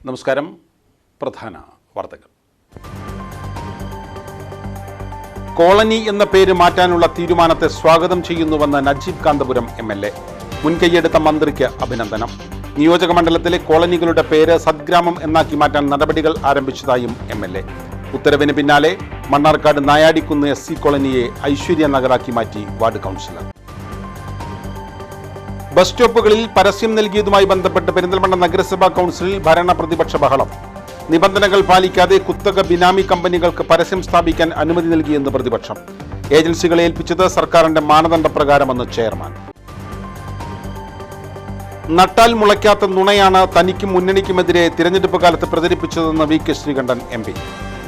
നമസ്കാരം. പ്രധാന വാർത്തകൾ. കോളനി എന്ന പേര് മാറ്റാനുള്ള തീരുമാനത്തെ സ്വാഗതം ചെയ്യുന്നുവെന്ന് നജീബ് കാന്തപുരം MLA. മുൻകൈയെടുത്ത മന്ത്രിക്ക് അഭിനന്ദനം. നിയോജക മണ്ഡലത്തിലെ കോളനികളുടെ പേര് സദ്ഗ്രാമം എന്നാക്കി മാറ്റാൻ നടപടികൾ ആരംഭിച്ചതായും MLA. ഉത്തരവിന് പിന്നാലെ മണ്ണാർക്കാട് നായാടിക്കുന്ന് SC കോളനിയെ ഐശ്വര്യ നഗറാക്കി മാറ്റി വാർഡ് കൗൺസിലർ. ബസ് സ്റ്റോപ്പുകളിൽ പരസ്യം നൽകിയതുമായി ബന്ധപ്പെട്ട് പെരിന്തൽമണ്ണ നഗരസഭാ കൗൺസിലിൽ ഭരണ പ്രതിപക്ഷ ബഹളം. നിബന്ധനകൾ പാലിക്കാതെ കുത്തക ബിനാമി കമ്പനികൾക്ക് പരസ്യം സ്ഥാപിക്കാൻ അനുമതി നൽകിയെന്ന് പ്രതിപക്ഷം. ഏജൻസികളെ ഏൽപ്പിച്ചത് സർക്കാരിന്റെ മാനദണ്ഡപ്രകാരമെന്ന് ചെയർമാൻ. നട്ടാൽ മുളയ്ക്കാത്ത നുണയാണ് തനിക്കും മുന്നണിക്കുമെതിരെ തിരഞ്ഞെടുപ്പ് കാലത്ത് പ്രചരിപ്പിച്ചതെന്ന് VK ശ്രീകണ്ഠൻ MP.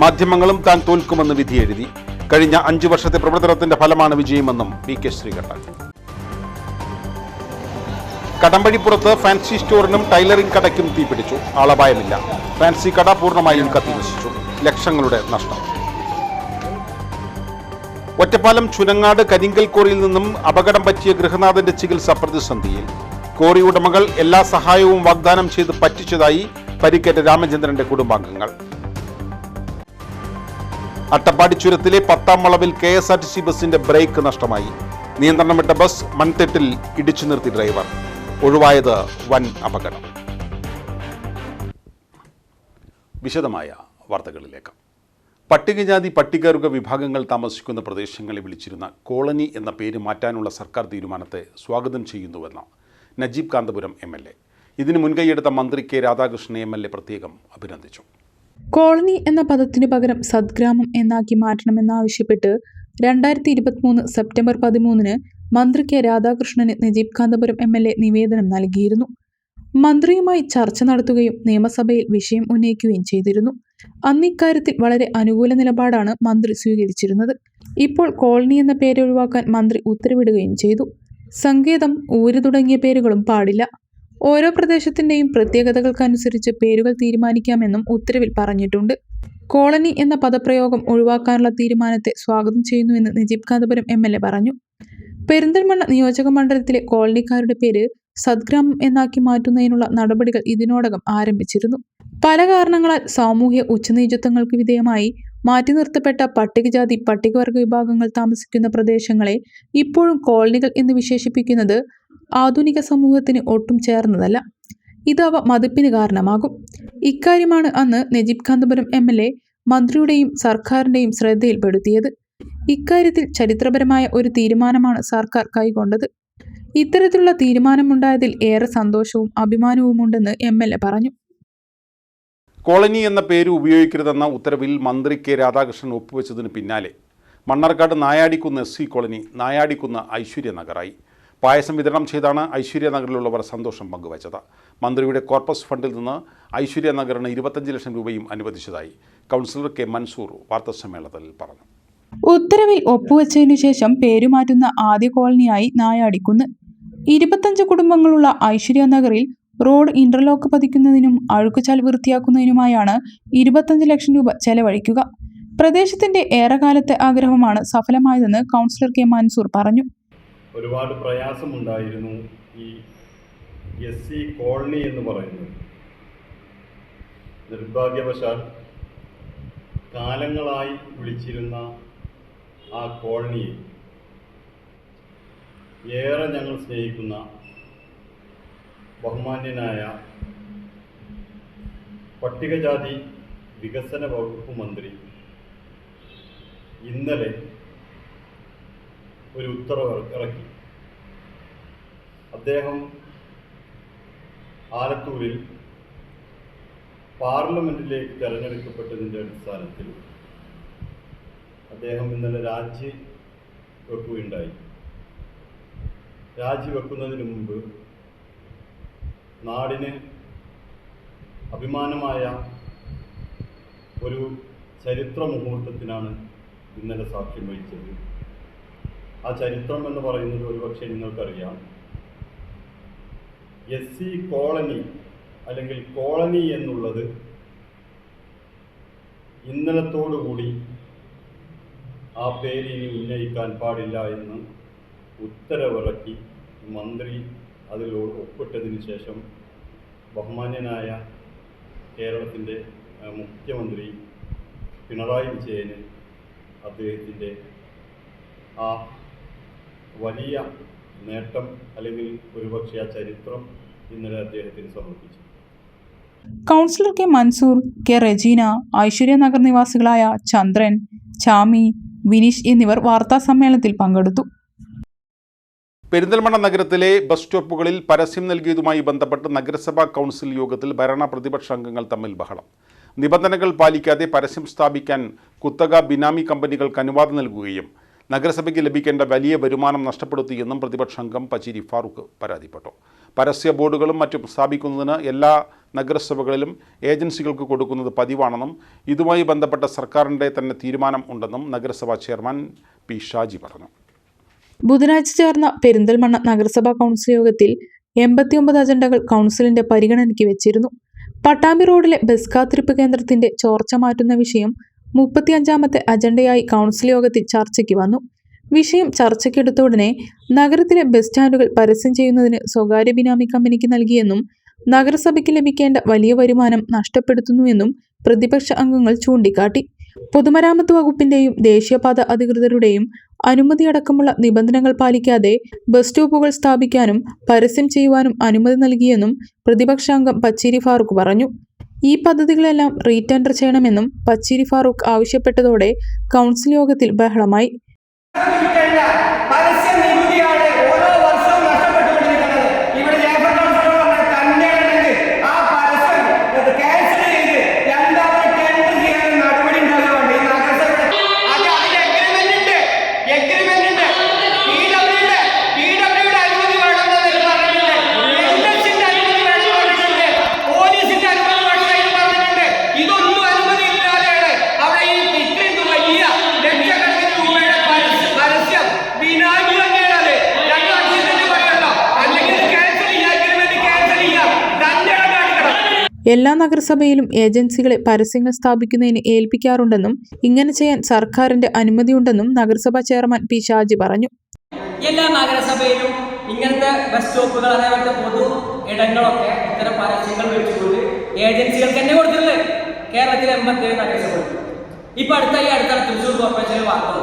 മാധ്യമങ്ങളും താൻ തോൽക്കുമെന്ന് വിധിയെഴുതി. കഴിഞ്ഞ 5 വർഷത്തെ പ്രവർത്തനത്തിന്റെ ഫലമാണ് വിജയമെന്നും VK ശ്രീകണ്ഠൻ. കടമ്പഴിപ്പുറത്ത് ഫാൻസി സ്റ്റോറിനും ടൈലറിംഗ് കടയ്ക്കും തീപിടിച്ചു. ആളപായമില്ല. ഫാൻസി കട പൂർണ്ണമായും കത്തിനശിച്ചു. ലക്ഷങ്ങളുടെ നഷ്ടം. ഒറ്റപ്പാലം ചുനങ്ങാട് കരിങ്കൽ കോറിയിൽ നിന്നും അപകടം പറ്റിയ ഗൃഹനാഥന്റെ ചികിത്സ പ്രതിസന്ധിയിൽ. കോറി ഉടമകൾ എല്ലാ സഹായവും വാഗ്ദാനം ചെയ്ത് പറ്റിച്ചതായി പരിക്കേറ്റ രാമചന്ദ്രന്റെ കുടുംബാംഗങ്ങൾ. അട്ടപ്പാടി ചുരത്തിലെ 10ാം വളവിൽ KSRTC ബസിന്റെ ബ്രേക്ക് നഷ്ടമായി. നിയന്ത്രണം വിട്ട ബസ് മൺതിട്ടിൽ ഇടിച്ചു നിർത്തി ഡ്രൈവർ. ഒഴിവായത് വൻ അപകടം. വിശദമായ വാർത്തകളിലേക്ക്. പട്ടികജാതി പട്ടികവർഗ വിഭാഗങ്ങൾ താമസിക്കുന്ന പ്രദേശങ്ങളെ വിളിച്ചിരുന്ന കോളനി എന്ന പേര് മാറ്റാനുള്ള സർക്കാർ തീരുമാനത്തെ സ്വാഗതം ചെയ്യുന്നുവെന്ന് നജീബ് കാന്തപുരം MLA. ഇതിന് മുൻകൈയെടുത്ത മന്ത്രി K രാധാകൃഷ്ണൻ MLA പ്രത്യേകം അഭിനന്ദിച്ചു. കോളനി എന്ന പദത്തിനു പകരം സദ്ഗ്രാമം എന്നാക്കി മാറ്റണമെന്നാവശ്യപ്പെട്ട് 2023 സെപ്റ്റംബർ 13 മന്ത്രി K രാധാകൃഷ്ണന് നജീബ് കാന്തപുരം MLA നിവേദനം നൽകിയിരുന്നു. മന്ത്രിയുമായി ചർച്ച നടത്തുകയും നിയമസഭയിൽ വിഷയം ഉന്നയിക്കുകയും ചെയ്തിരുന്നു. അന്ന് ഇക്കാര്യത്തിൽ വളരെ അനുകൂല നിലപാടാണ് മന്ത്രി സ്വീകരിച്ചിരുന്നത്. ഇപ്പോൾ കോളനി എന്ന പേര് ഒഴിവാക്കാൻ മന്ത്രി ഉത്തരവിടുകയും ചെയ്തു. സങ്കേതം, ഊര് തുടങ്ങിയ പേരുകളും പാടില്ല. ഓരോ പ്രദേശത്തിന്റെയും പ്രത്യേകതകൾക്കനുസരിച്ച് പേരുകൾ തീരുമാനിക്കാമെന്നും ഉത്തരവിൽ പറഞ്ഞിട്ടുണ്ട്. കോളനി എന്ന പദപ്രയോഗം ഒഴിവാക്കാനുള്ള തീരുമാനത്തെ സ്വാഗതം ചെയ്യുന്നുവെന്ന് നജീബ് കാന്തപുരം MLA പറഞ്ഞു. പെരിന്തൽമണ്ണ നിയോജക മണ്ഡലത്തിലെ കോളനിക്കാരുടെ പേര് സദ്ഗ്രാമം എന്നാക്കി മാറ്റുന്നതിനുള്ള നടപടികൾ ഇതിനോടകം ആരംഭിച്ചിരുന്നു. പല കാരണങ്ങളാൽ സാമൂഹ്യ ഉച്ചനീചത്വങ്ങൾക്ക് വിധേയമായി മാറ്റി നിർത്തപ്പെട്ട പട്ടികജാതി പട്ടികവർഗ വിഭാഗങ്ങൾ താമസിക്കുന്ന പ്രദേശങ്ങളെ ഇപ്പോഴും കോളനികൾ എന്ന് വിശേഷിപ്പിക്കുന്നത് ആധുനിക സമൂഹത്തിന് ഒട്ടും ചേർന്നതല്ല. ഇത് അവ മതിപ്പിന് കാരണമാകും. ഇക്കാര്യമാണ് അന്ന് നജീബ് കാന്തപുരം MLA മന്ത്രിയുടെയും സർക്കാരിന്റെയും ശ്രദ്ധയിൽപ്പെടുത്തിയത്. ഇക്കാര്യത്തിൽ ചരിത്രപരമായ ഒരു തീരുമാനമാണ് സർക്കാർ കൈക്കൊണ്ടത്. ഇത്തരത്തിലുള്ള തീരുമാനമുണ്ടായതിൽ ഏറെ സന്തോഷവും അഭിമാനവുമുണ്ടെന്ന് MLA പറഞ്ഞു. കോളനി എന്ന പേര് ഉപയോഗിക്കരുതെന്ന ഉത്തരവിൽ മന്ത്രി K രാധാകൃഷ്ണൻ ഒപ്പുവെച്ചതിന് പിന്നാലെ മണ്ണാർക്കാട് നായാടിക്കുന്ന് SC കോളനി നായാടിക്കുന്ന് ഐശ്വര്യ നഗറായി. പായസം വിതരണം ചെയ്താണ് ഐശ്വര്യ നഗറിലുള്ളവർ സന്തോഷം പങ്കുവച്ചത്. മന്ത്രിയുടെ കോർപ്പസ് ഫണ്ടിൽ നിന്ന് ഐശ്വര്യ നഗറിന് 25 ലക്ഷം രൂപയും അനുവദിച്ചതായി കൗൺസിലർ K മൻസൂർ വാർത്താസമ്മേളനത്തിൽ പറഞ്ഞു. ഉത്തരവിൽ ഒപ്പുവെച്ചതിനു ശേഷം പേരുമാറ്റുന്ന ആദ്യ കോളനിയായി നായാടിക്കുന്ന്. 25 കുടുംബങ്ങളുള്ള ഐശ്വര്യ നഗറിൽ റോഡ് ഇന്റർലോക്ക് പതിക്കുന്നതിനും അഴുക്കുചാൽ വൃത്തിയാക്കുന്നതിനുമായാണ് 25 ലക്ഷം രൂപ ചെലവഴിക്കുക. പ്രദേശത്തിന്റെ ഏറെക്കാലത്തെ ആഗ്രഹമാണ് സഫലമായതെന്ന് കൗൺസിലർ K മൻസൂർ പറഞ്ഞു. ഒരുപാട് പ്രയാസമുണ്ടായിരുന്നു ഈ SC കോളനി എന്ന് പറയുന്നത്. നിർഭാഗ്യവശാൽ കാലങ്ങളായി വിളിച്ചിരുന്ന ആ കോളനിയെ ഏറെ ഞങ്ങൾ സ്നേഹിക്കുന്ന ബഹുമാന്യനായ പട്ടികജാതി വികസന വകുപ്പ് മന്ത്രി ഇന്നലെ ഒരു ഉത്തരവ് ഇറക്കി. അദ്ദേഹം ആലത്തൂരിൽ പാർലമെന്റിലേക്ക് തെരഞ്ഞെടുക്കപ്പെട്ടതിൻ്റെ അടിസ്ഥാനത്തിൽ അദ്ദേഹം ഇന്നലെ രാജിവെക്കുകയുണ്ടായി. രാജിവെക്കുന്നതിന് മുമ്പ് നാടിന് അഭിമാനമായ ഒരു ചരിത്ര മുഹൂർത്തത്തിനാണ് ഇന്നലെ സാക്ഷ്യം വഹിച്ചത്. ആ ചരിത്രം എന്ന് പറയുന്നത് ഒരുപക്ഷെ നിങ്ങൾക്കറിയാം. SC കോളനി അല്ലെങ്കിൽ കോളനി എന്നുള്ളത് ഇന്നലത്തോടുകൂടി ആ പേര് ഇനി ഉന്നയിക്കാൻ പാടില്ല എന്ന് ഉത്തരവിറക്കി മന്ത്രി അതിൽ ഒപ്പിട്ടതിന് ശേഷം ബഹുമാന്യനായ കേരളത്തിൻ്റെ മുഖ്യമന്ത്രി പിണറായി വിജയന് അദ്ദേഹത്തിൻ്റെ ആ വലിയ നേട്ടം അല്ലെങ്കിൽ ഒരുപക്ഷെ ആ ചരിത്രം ഇന്നലെ അദ്ദേഹത്തിന് സമർപ്പിച്ചു. Councillor K Mansoor, K Rejeena, Aishwarya Nagar നിവാസികളായ ചന്ദ്രൻ, ചാമി, വിനീഷ് എന്നിവർ വാർത്താ സമ്മേളനത്തിൽ പങ്കെടുത്തു. പെരിന്തൽമണ്ണ നഗരത്തിലെ ബസ് സ്റ്റോപ്പുകളിൽ പരസ്യം നൽകിയതുമായി ബന്ധപ്പെട്ട് നഗരസഭാ കൗൺസിൽ യോഗത്തിൽ ഭരണ പ്രതിപക്ഷ അംഗങ്ങൾ തമ്മിൽ ബഹളം. നിബന്ധനകൾ പാലിക്കാതെ പരസ്യം സ്ഥാപിക്കാൻ കുത്തക ബിനാമി കമ്പനികൾക്ക് അനുവാദം നൽകുകയും നഗരസഭയ്ക്ക് ലഭിക്കേണ്ട വലിയ വരുമാനം നഷ്ടപ്പെടുത്തിയെന്നും പ്രതിപക്ഷാംഗം പച്ചേരി ഫാറൂഖ് പരാതിപ്പെട്ടു. പരസ്യ ബോർഡുകളും മറ്റും സ്ഥാപിക്കുന്നതിന് എല്ലാ നഗരസഭകളിലും ഏജൻസികൾക്ക് കൊടുക്കുന്നത് പതിവാണെന്നും ഇതുമായി ബന്ധപ്പെട്ട സർക്കാരിൻ്റെ തന്നെ തീരുമാനം ഉണ്ടെന്നും നഗരസഭാ ചെയർമാൻ പി ഷാജി പറഞ്ഞു. ബുധനാഴ്ച ചേർന്ന പെരിന്തൽമണ്ണ നഗരസഭാ കൗൺസിൽ യോഗത്തിൽ 89 അജണ്ടകൾ കൗൺസിലിന്റെ പരിഗണനയ്ക്ക് വെച്ചിരുന്നു. പട്ടാമ്പി റോഡിലെ ബസ് കാത്തിരിപ്പ് കേന്ദ്രത്തിന്റെ ചോർച്ച മാറ്റുന്ന വിഷയം 35ാമത്തെ അജണ്ടയായി കൗൺസിൽ യോഗത്തിൽ ചർച്ചയ്ക്ക് വന്നു. വിഷയം ചർച്ചയ്ക്കെടുത്ത ഉടനെ നഗരത്തിലെ ബസ് സ്റ്റാൻഡുകൾ പരസ്യം ചെയ്യുന്നതിന് സ്വകാര്യ ബിനാമി കമ്പനിക്ക് നൽകിയെന്നും നഗരസഭയ്ക്ക് ലഭിക്കേണ്ട വലിയ വരുമാനം നഷ്ടപ്പെടുത്തുന്നുവെന്നും പ്രതിപക്ഷ അംഗങ്ങൾ ചൂണ്ടിക്കാട്ടി. പൊതുമരാമത്ത് വകുപ്പിന്റെയും ദേശീയപാത അധികൃതരുടെയും അനുമതിയടക്കമുള്ള നിബന്ധനകൾ പാലിക്കാതെ ബസ് സ്റ്റോപ്പുകൾ സ്ഥാപിക്കാനും പരസ്യം ചെയ്യുവാനും അനുമതി നൽകിയെന്നും പ്രതിപക്ഷാംഗം പച്ചേരി ഫാറൂഖ് പറഞ്ഞു. ഈ പദ്ധതികളെല്ലാം റീടെൻഡർ ചെയ്യണമെന്നും പച്ചേരി ഫാറൂഖ് ആവശ്യപ്പെട്ടതോടെ കൗൺസിൽ യോഗത്തിൽ ബഹളമായി. എല്ലാ നഗരസഭയിലും ഏജൻസികളെ പരസ്യങ്ങൾ സ്ഥാപിക്കുന്നതിന് ഏൽപ്പിക്കാറുണ്ടെന്നും ഇങ്ങനെ ചെയ്യാൻ സർക്കാരിന്റെ അനുമതിയുണ്ടെന്നും നഗരസഭാ ചെയർമാൻ പി ഷാജി പറഞ്ഞു. എല്ലാ നഗരസഭയിലും ഇങ്ങനത്തെ ബസ് സ്റ്റോപ്പുകൾ അതേപോലത്തെ പൊതു ഇടങ്ങളൊക്കെ ഇത്തരം പരസ്യങ്ങൾ വെച്ചുകൊണ്ട് ഏജൻസികൾക്ക് തന്നെ കൊടുത്തിട്ടുണ്ട്. കേരളത്തിലെ 87 നഗരസഭകൾ. ഇപ്പൊ അടുത്ത തൃശ്ശൂർ കോർപ്പറേഷനിൽ വാർത്ത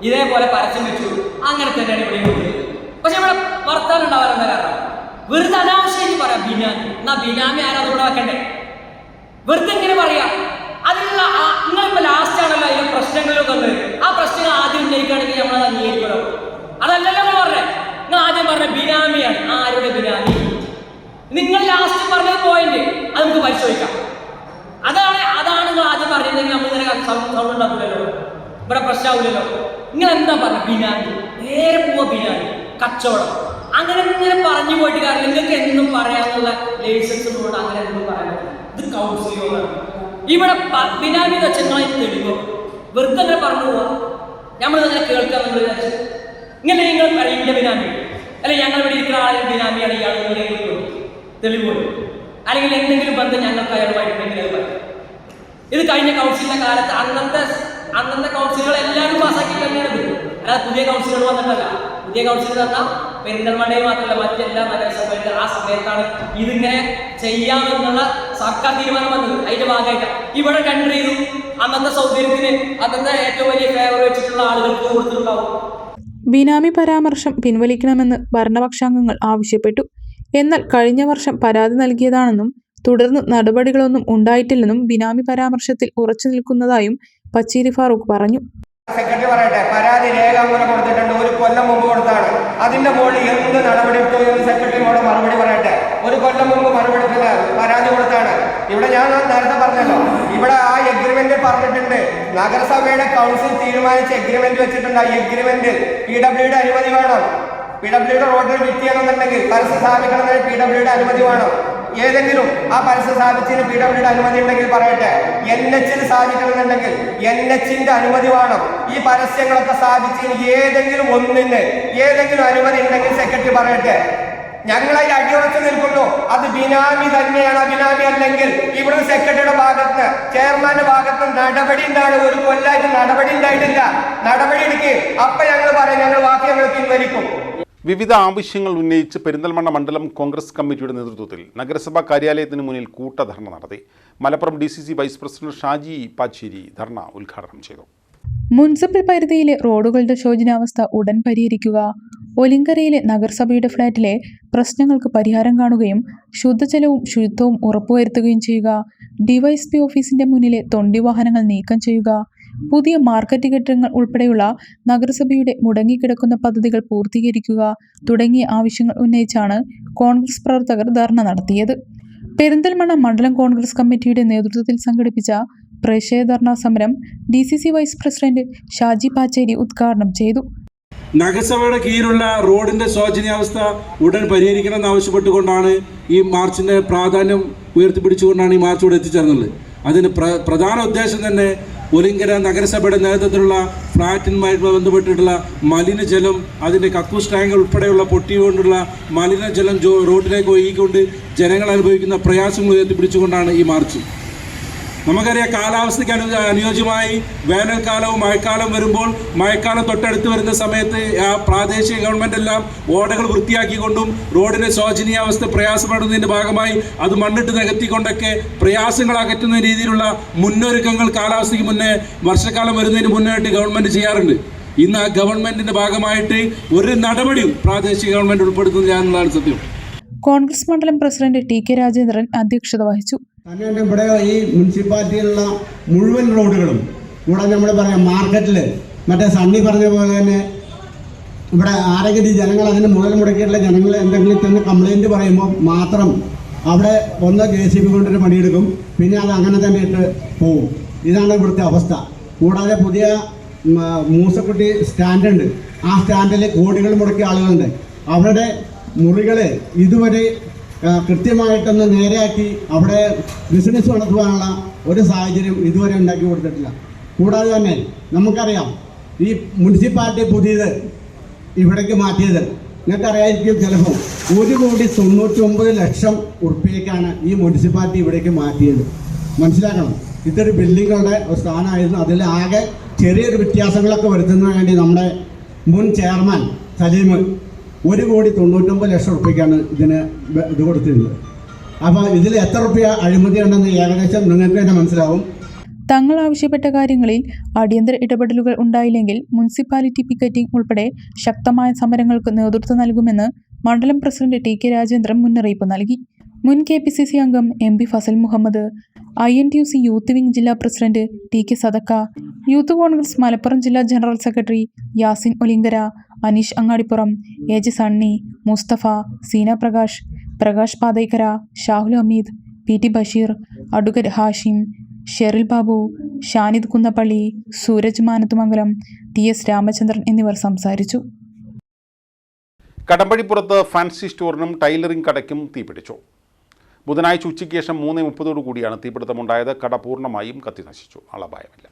ഇതേപോലെ പരസ്യം വെച്ചു. അങ്ങനെ തന്നെയാണ് ഇവിടെ കൊടുത്തത്. പക്ഷെ ഇവിടെ വർത്താനം ഉണ്ടാവാറുണ്ട്. കാരണം വെറുതെ അനാവശ്യം പറയാം ബിനാമി. എന്നാ ബിനാമി ആരാധോടെ വെക്കണ്ടേ? വെറുതെ എങ്ങനെ പറയാം? അതിലുള്ള നിങ്ങളിപ്പോ ലാസ്റ്റ് ആണല്ലോ അതിലെ പ്രശ്നങ്ങളൊക്കെ ഉണ്ട്. ആ പ്രശ്നങ്ങൾ ആദ്യം ഉന്നയിക്കുകയാണെങ്കിൽ നമ്മളത് അംഗീകരിക്കണോ? അതല്ലല്ലോ നിങ്ങൾ പറഞ്ഞേ. നിങ്ങൾ ആദ്യം പറഞ്ഞ ബിനാമിയാണ്. ആരുടെ ബിനാമി? നിങ്ങൾ ലാസ്റ്റ് പറഞ്ഞ പോയിന്റ് അത് നമുക്ക് പരിശോധിക്കാം. അതാണ് നിങ്ങൾ ആദ്യം പറഞ്ഞിട്ടുണ്ടെങ്കിൽ നമ്മൾ ഇങ്ങനെ സൗണ്ട് ഉണ്ടാക്കില്ലല്ലോ, ഇവിടെ പ്രശ്നമാവില്ലല്ലോ. നിങ്ങൾ എന്താ പറഞ്ഞ ബിനാമി? നേരെ പോവാ ബിനാമി, കച്ചവടം. അങ്ങനെ ഇങ്ങനെ പറഞ്ഞു പോയിട്ട് കാരണം നിങ്ങൾക്ക് എന്നും പറയാനുള്ള ലൈസൻസ് കൊണ്ട് അങ്ങനെ എന്തും പറയാൻ പറ്റില്ല. ഇത് കൗൺസിൽ യോഗമാണ്. ഇവിടെ ബിനാമി വെച്ചങ്ങളായി തെളിവോ വെറുതെ അങ്ങനെ പറഞ്ഞു പോവാ. നമ്മൾ തന്നെ കേൾക്കാൻ നമ്മൾ വിചാരിച്ചു ഇങ്ങനെ നിങ്ങൾ പറയില്ല ബിനാമി, അല്ലെങ്കിൽ ഞങ്ങൾ ഇവിടെ ഇരിക്കുന്ന ആളുകൾ ബിനാമിയാണ് ഇയാൾ തെളിവ് അല്ലെങ്കിൽ എന്തെങ്കിലും ബന്ധം ഞങ്ങൾക്ക് അയാളുമായിട്ടുണ്ടെങ്കിൽ അത് പറയും. ഇത് കഴിഞ്ഞ കൗൺസിലിന്റെ കാലത്ത് അന്നത്തെ കൗൺസിലുകൾ എല്ലാവരും പാസ്സാക്കി തന്നെയാണ്. അല്ലാതെ പുതിയ കൗൺസിലുകൾ വന്നിട്ടല്ല. പുതിയ കൗൺസിൽ പറഞ്ഞാൽ പെരിന്തൽമണ്ണയിൽ മാത്രമല്ല മറ്റെല്ലാ നഗരസഭയിലും ആ സമയത്താണ് ഇതിങ്ങനെ ചെയ്യാമെന്നുള്ള സർക്കാർ തീരുമാനം വന്നത്. അതിന്റെ ഭാഗമായിട്ട് ഇവിടെ ടെൻഡർ ചെയ്തു. അന്നത്തെ സൗകര്യത്തിന് അന്നത്തെ ഏറ്റവും വലിയ ഫേവർ വെച്ചിട്ടുള്ള ആളുകൾക്ക് കൊടുത്തിട്ടുണ്ടാവും. ബിനാമി പരാമർശം പിൻവലിക്കണമെന്ന് ഭരണപക്ഷാംഗങ്ങൾ ആവശ്യപ്പെട്ടു. എന്നാൽ കഴിഞ്ഞ വർഷം പരാതി നൽകിയതാണെന്നും തുടർന്ന് നടപടികളൊന്നും ഉണ്ടായിട്ടില്ലെന്നും ബിനാമി പരാമർശത്തിൽ ഉറച്ചു നിൽക്കുന്നതായും പച്ചേരി ഫാറൂഖ് പറഞ്ഞു. സെക്രട്ടറി പറയട്ടെ, പരാതി രേഖാമൂലം കൊടുത്തിട്ടുണ്ട്. 1 കൊല്ലം മുമ്പ് കൊടുത്താണ്. അതിന്റെ മുകളിൽ എന്ത് നടപടി എടുത്തു എന്ന് സെക്രട്ടറിയോട് മറുപടി പറയട്ടെ. 1 കൊല്ലം മുമ്പ് പരാതി കൊടുത്താണ്. ഇവിടെ ഞാൻ നേരത്തെ പറഞ്ഞല്ലോ, ഇവിടെ ആ എഗ്രിമെന്റ് പറഞ്ഞിട്ടുണ്ട്. നഗരസഭയുടെ കൗൺസിൽ തീരുമാനിച്ച എഗ്രിമെന്റ് വെച്ചിട്ടുണ്ട്. ആ എഗ്രിമെന്റിൽ PWD അനുമതി വേണം. PWD റോഡിൽ വിറ്റിയെന്നുണ്ടെങ്കിൽ പരസ്യം സ്ഥാപിക്കണമെങ്കിൽ PWD അനുമതി വേണം. ഏതെങ്കിലും ആ പരസ്യം സ്ഥാപിച്ചതിന് PWD അനുമതി ഉണ്ടെങ്കിൽ പറയട്ടെ. NH സ്ഥാപിക്കണമെന്നുണ്ടെങ്കിൽ NH അനുമതി വേണം. ഈ പരസ്യങ്ങളൊക്കെ സ്ഥാപിച്ചതിന് ഏതെങ്കിലും ഒന്നിന് ഏതെങ്കിലും അനുമതി ഉണ്ടെങ്കിൽ സെക്രട്ടറി പറയട്ടെ. ഞങ്ങളതിൽ അടിയുറച്ചു നിൽക്കുന്നു. അത് ബിനാമി തന്നെയാണ്. ബിനാമി അല്ലെങ്കിൽ ഇവിടുന്ന് സെക്രട്ടറിയുടെ ഭാഗത്ത് ചെയർമാന്റെ ഭാഗത്ത് നടപടി ഉണ്ടാണ്. 1 കൊല്ലമായിട്ട് നടപടി ഉണ്ടായിട്ടില്ല. നടപടി എടുക്കുക. അപ്പൊ ഞങ്ങൾ പറയും ഞങ്ങൾ ബാക്കി ഞങ്ങൾ പിൻവലിക്കും. വിവിധ ആവശ്യങ്ങൾ ഉന്നയിച്ച് പെരിന്തൽമണ്ണ മണ്ഡലം കോൺഗ്രസ് കമ്മിറ്റിയുടെ നേതൃത്വത്തിൽ നഗരസഭാ കാര്യാലയത്തിന് മുന്നിൽ കൂട്ടധർണ നടത്തി. Malappuram DCC vice president Shaji Pacheri ധർണ ഉദ്ഘാടനം ചെയ്തു. മുനിസിപ്പൽ പരിധിയിലെ റോഡുകളുടെ ശോചനീയാവസ്ഥ ഉടൻ പരിഹരിക്കുക, ഒലിങ്കരയിലെ നഗരസഭയുടെ ഫ്ളാറ്റിലെ പ്രശ്നങ്ങൾക്ക് പരിഹാരം കാണുകയും ശുദ്ധജലവും ശുചിത്വവും ഉറപ്പുവരുത്തുകയും ചെയ്യുക, ഡിവൈഎസ്പി ഓഫീസിന്റെ മുന്നിലെ തൊണ്ടി വാഹനങ്ങൾ നീക്കം ചെയ്യുക, പുതിയ മാർക്കറ്റ് കെട്ടിടങ്ങൾ ഉൾപ്പെടെയുള്ള നഗരസഭയുടെ മുടങ്ങിക്കിടക്കുന്ന പദ്ധതികൾ പൂർത്തീകരിക്കുക തുടങ്ങിയ ആവശ്യങ്ങൾ ഉന്നയിച്ചാണ് കോൺഗ്രസ് പ്രവർത്തകർ ധർണ നടത്തിയത്. പെരിന്തൽമണ്ണ മണ്ഡലം കോൺഗ്രസ് കമ്മിറ്റിയുടെ നേതൃത്വത്തിൽ സംഘടിപ്പിച്ച പ്രതിഷേധ ധർണാ സമരം DCC vice president Shaji Pacheri ഉദ്ഘാടനം ചെയ്തു. നഗരസഭയുടെ കീഴിലുള്ള റോഡിന്റെ ശോചനീയാവസ്ഥ ഉടൻ പരിഹരിക്കണമെന്ന് ആവശ്യപ്പെട്ടുകൊണ്ടാണ് ഈ മാർച്ചിന്റെ പ്രാധാന്യം ഉയർത്തിപ്പിടിച്ചുകൊണ്ടാണ് ഈ മാർച്ച് ഇവിടെ എത്തിച്ചേർന്നത്. അതിന് പ്രധാന ഉദ്ദേശം തന്നെ ഒലിങ്കര നഗരസഭയുടെ നേതൃത്വത്തിലുള്ള ഫ്ളാറ്റുമായി ബന്ധപ്പെട്ടിട്ടുള്ള മലിനജലം, അതിൻ്റെ കക്കൂസ് ടാങ്ക് ഉൾപ്പെടെയുള്ള പൊട്ടിക്കൊണ്ടുള്ള മലിനജലം റോഡിലേക്ക് ഒഴുകിക്കൊണ്ട് ജനങ്ങൾ അനുഭവിക്കുന്ന പ്രയാസങ്ങൾ ഉയർത്തിപ്പിടിച്ചുകൊണ്ടാണ് ഈ മാർച്ച്. നമുക്കറിയാം, കാലാവസ്ഥയ്ക്ക് അനുയോജ്യമായി വേനൽക്കാലവും മഴക്കാലം വരുമ്പോൾ മഴക്കാലം തൊട്ടടുത്ത് വരുന്ന സമയത്ത് ആ പ്രാദേശിക ഗവൺമെൻറ് എല്ലാം ഓടകൾ വൃത്തിയാക്കിക്കൊണ്ടും റോഡിൻ്റെ ശോചനീയാവസ്ഥ പ്രയാസപ്പെടുന്നതിൻ്റെ ഭാഗമായി അത് മണ്ണിട്ട് നികത്തിക്കൊണ്ടൊക്കെ പ്രയാസങ്ങൾ അകറ്റുന്ന രീതിയിലുള്ള മുന്നൊരുക്കങ്ങൾ കാലാവസ്ഥയ്ക്ക് മുന്നേ വർഷക്കാലം വരുന്നതിന് മുന്നായിട്ട് ഗവൺമെൻറ് ചെയ്യാറുണ്ട്. ഇന്ന് ആ ഗവൺമെൻറ്റിൻ്റെ ഭാഗമായിട്ട് ഒരു നടപടിയും പ്രാദേശിക ഗവൺമെൻറ് ഉൾപ്പെടുത്തുന്നില്ല എന്നുള്ളതാണ് സത്യം. കോൺഗ്രസ് മണ്ഡലം പ്രസിഡന്റ് TK രാജേന്ദ്രൻ അധ്യക്ഷത വഹിച്ചു. തന്നെ ഇവിടെ ഈ മുനിസിപ്പാലിറ്റിയിലുള്ള മുഴുവൻ റോഡുകളും ഇവിടെ നമ്മൾ പറയാം മാർക്കറ്റിൽ മറ്റേ സണ്ണി പറഞ്ഞ പോലെ തന്നെ ഇവിടെ ആരെങ്കിലും ജനങ്ങൾ അതിന് മുതൽ മുടക്കിയിട്ടുള്ള ജനങ്ങൾ എന്തെങ്കിലും ചെന്ന് കംപ്ലൈൻറ്റ് പറയുമ്പോൾ മാത്രം അവിടെ ഒന്ന് JCB കൊണ്ടൊരു പണിയെടുക്കും, പിന്നെ അത് അങ്ങനെ തന്നെ ഇട്ട് പോവും. ഇതാണ് ഇവിടുത്തെ അവസ്ഥ. കൂടാതെ പുതിയ മൂസക്കുട്ടി സ്റ്റാൻഡുണ്ട്. ആ സ്റ്റാൻഡിൽ കോടികൾ മുടക്കിയ ആളുകളുണ്ട്. അവരുടെ മുറികൾ ഇതുവരെ കൃത്യമായിട്ടൊന്ന് നേരെയാക്കി അവിടെ ബിസിനസ് നടത്തുവാനുള്ള ഒരു സാഹചര്യം ഇതുവരെ ഉണ്ടാക്കി കൊടുത്തിട്ടില്ല. കൂടാതെ തന്നെ നമുക്കറിയാം, ഈ മുനിസിപ്പാലിറ്റി പുതിയത് ഇവിടേക്ക് മാറ്റിയത് നിങ്ങൾക്കറിയായിരിക്കും ചിലപ്പോൾ 1,99,00,000 ഉറുപ്പികയ്ക്കാണ് ഈ മുനിസിപ്പാലിറ്റി ഇവിടേക്ക് മാറ്റിയത്. മനസ്സിലാക്കണം, ഇതൊരു ബിൽഡിങ്ങുകളുടെ ഒരു സ്ഥാനമായിരുന്നു. അതിൽ ആകെ ചെറിയൊരു വ്യത്യാസങ്ങളൊക്കെ വരുത്തുന്നതിന് വേണ്ടി നമ്മുടെ മുൻ ചെയർമാൻ സലീം 1,99,00,000 ഉറുപ്പികയ്ക്കാണ് ഇതിന് ഇത് കൊടുത്തിരുന്നത്. അപ്പോൾ ഇതിൽ എത്ര റുപ്യ അഴിമതി ഉണ്ടെന്ന് ഏകദേശം നിങ്ങൾക്ക് തന്നെ മനസ്സിലാവും. തങ്ങൾ ആവശ്യപ്പെട്ട കാര്യങ്ങളിൽ അടിയന്തര ഇടപെടലുകൾ ഉണ്ടായില്ലെങ്കിൽ മുനിസിപ്പാലിറ്റി പിക്കറ്റിംഗ് ഉൾപ്പെടെ ശക്തമായ സമരങ്ങൾക്ക് നേതൃത്വം നൽകുമെന്ന് മണ്ഡലം പ്രസിഡന്റ് TK രാജേന്ദ്രൻ മുന്നറിയിപ്പ് നൽകി. മുൻ KPCC അംഗം MP Fazal Muhammad, INTUC youth wing ജില്ലാ president TK Sadakka, youth Congress Malappuram ജില്ലാ general secretary Yasin Olingara, Aneesh Angadipuram, AJ Sunny, Mustafa, Seena Prakash Pathaikkara, Shahul Hameed, PT Basheer, advocate Hashim, Sheril Babu, Shanid Kunnappally, Sooraj Manathumangalam, TS Ramachandran എന്നിവർ സംസാരിച്ചു. കടമ്പഴിപ്പുറത്ത് ഫാൻസി സ്റ്റോറിനും ടൈലറിംഗ് കടയ്ക്കും തീപിടിച്ചു. ബുധനാഴ്ച ഉച്ചയ്ക്ക് ശേഷം 3:30 തീപിടുത്തമുണ്ടായത്. കട പൂർണ്ണമായും കത്തിനശിച്ചു. ആളപായമില്ല.